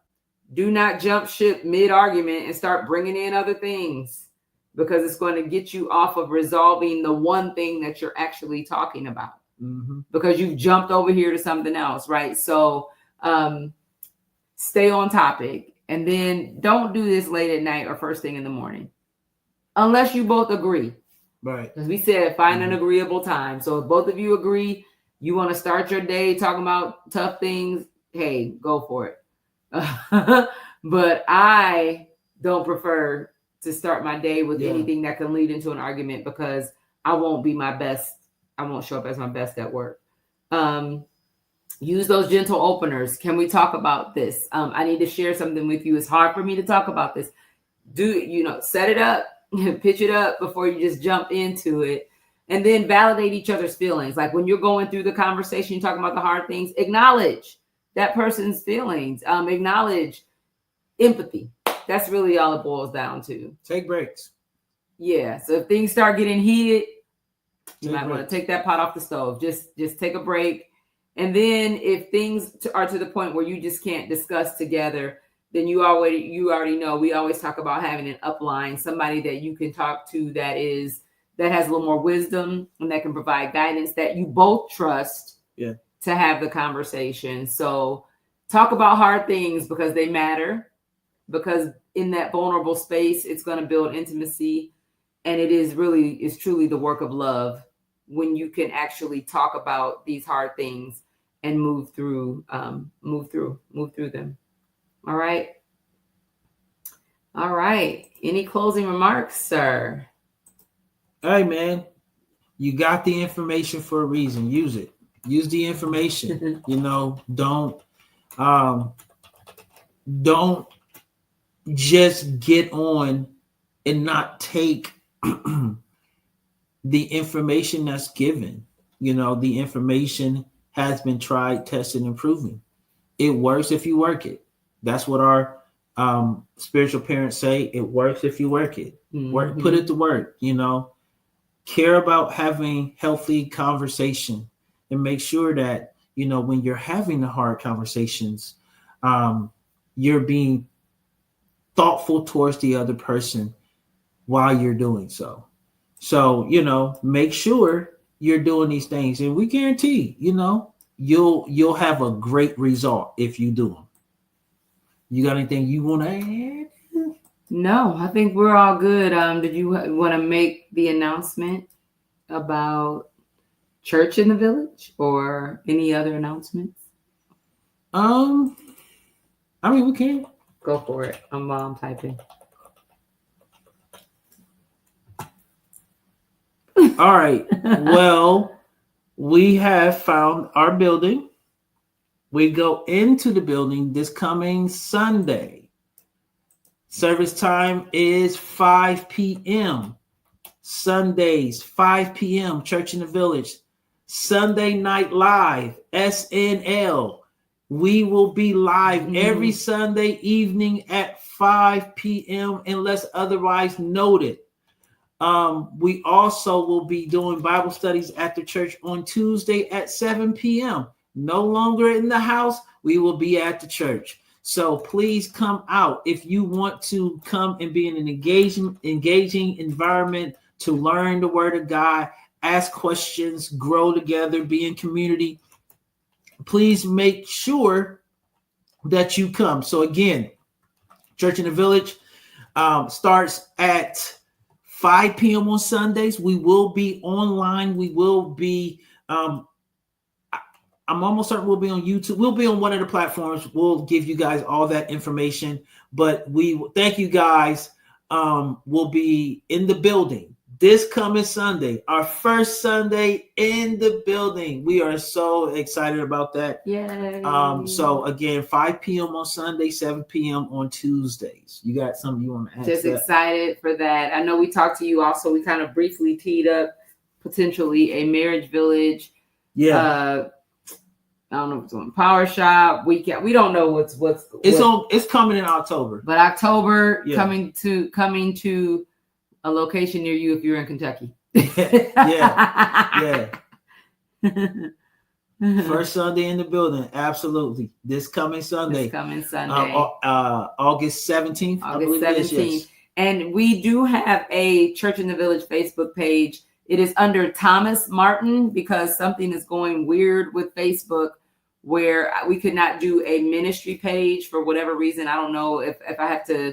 Do not jump ship mid-argument and start bringing in other things, because it's going to get you off of resolving the one thing that you're actually talking about, because you've jumped over here to something else, right? So stay on topic, and then don't do this late at night or first thing in the morning, unless you both agree. Right. Because we said find an agreeable time. So if both of you agree, you want to start your day talking about tough things, hey, go for it. But I don't prefer to start my day with anything that can lead into an argument, because I won't be my best. I won't show up as my best at work. Use those gentle openers. Can we talk about this? I need to share something with you. It's hard for me to talk about this. Set it up, pitch it up before you just jump into it. And then validate each other's feelings. Like when you're going through the conversation, you're talking about the hard things, acknowledge that person's feelings. Acknowledge empathy. That's really all it boils down to. Take breaks. Yeah. So if things start getting heated, you might want to take that pot off the stove. Just take a break. And then if things are to the point where you just can't discuss together, then you already know. We always talk about having an upline, somebody that you can talk to that has a little more wisdom and that can provide guidance that you both trust to have the conversation. So talk about hard things because they matter, because in that vulnerable space, it's going to build intimacy. And it's truly the work of love when you can actually talk about these hard things and move through them. All right. Any closing remarks, sir? Hey, man, you got the information for a reason. Use it. Use the information. Don't just get on and not take the information that's given. The information has been tried, tested, and proven. It works if you work it. That's what our spiritual parents say. It works if you work it. Mm-hmm. Put it to work. Care about having healthy conversation and make sure that, when you're having the hard conversations, you're being thoughtful towards the other person while you're doing so. So, make sure you're doing these things, and we guarantee, you'll have a great result if you do them. You got anything you want to add? No, I think we're all good. Did you want to make the announcement about Church in the Village or any other announcements? We can. Go for it. I'm typing. All right. Well, we have found our building. We go into the building this coming Sunday. Service time is 5 p.m. Sundays, 5 p.m. Church in the Village. Sunday Night Live, SNL. We will be live every Sunday evening at 5 p.m. unless otherwise noted. We also will be doing Bible studies at the church on Tuesday at 7 p.m. No longer in the house. We will be at the church. So please come out if you want to come and be in an engaging environment to learn the word of God, ask questions, grow together, be in community. Please make sure that you come. So again, Church in the Village starts at 5 p.m. on Sundays. We will be online. We will be, I'm almost certain we'll be on YouTube. We'll be on one of the platforms. We'll give you guys all that information. But we thank you guys. We'll be in the building this coming Sunday, our first Sunday in the building. We are so excited about that. Yay. So again, 5 p.m. on Sunday, 7 p.m. on Tuesdays. You got something you want to add? Just excited for that. I know we talked to you also. We kind of briefly teed up potentially a marriage village. Yeah. I don't know if it's on Power Shop weekend. We don't know what's It's coming in October. But October coming to a location near you if you're in Kentucky. Yeah. First Sunday in the building, absolutely. This coming Sunday. August 17th. August 17th. And we do have a Church in the Village Facebook page. It is under Thomas Martin because something is going weird with Facebook where we could not do a ministry page for whatever reason. I don't know if I have to,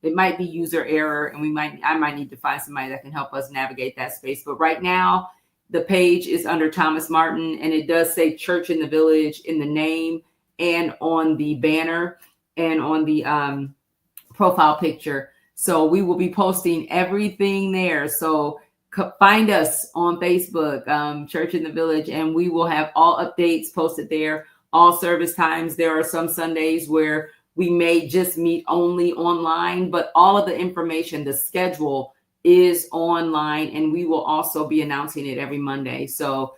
it might be user error and I might need to find somebody that can help us navigate that space. But right now the page is under Thomas Martin and it does say Church in the Village in the name and on the banner and on the profile picture. So we will be posting everything there. So find us on Facebook, Church in the Village, and we will have all updates posted there, all service times. There are some Sundays where we may just meet only online, but all of the information, the schedule is online, and we will also be announcing it every Monday. So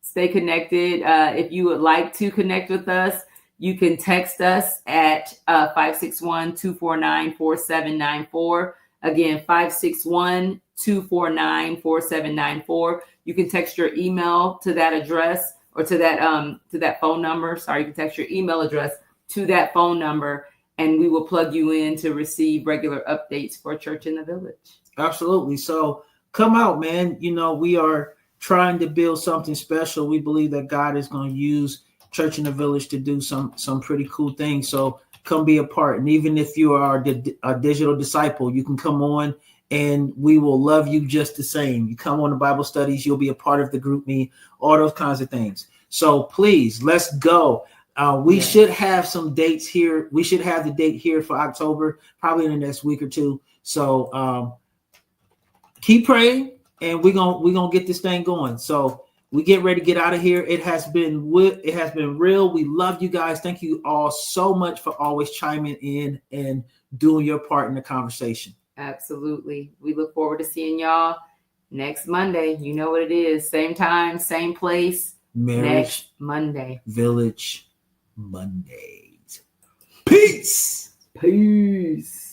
stay connected. If you would like to connect with us, you can text us at 561-249-4794. Again, 561-249-4794. You can text your email to that address, or to that phone number. Sorry, you can text your email address to that phone number, and we will plug you in to receive regular updates for Church in the Village. Absolutely. So come out, man. You know, we are trying to build something special. We believe that God is going to use Church in the Village to do some pretty cool things. So come be a part. And even if you are a digital disciple, you can come on and we will love you just the same. You come on the Bible studies, you'll be a part of the group me, all those kinds of things. So please, let's go. We should have some dates here. We should have the date here for October, probably in the next week or two. So keep praying, and we're gonna get this thing going. So we get ready to get out of here. It has been real. We love you guys. Thank you all so much for always chiming in and doing your part in the conversation. Absolutely. We look forward to seeing y'all next Monday. You know what it is. Same time, same place. Marriage next Monday. Village Mondays. Peace. Peace.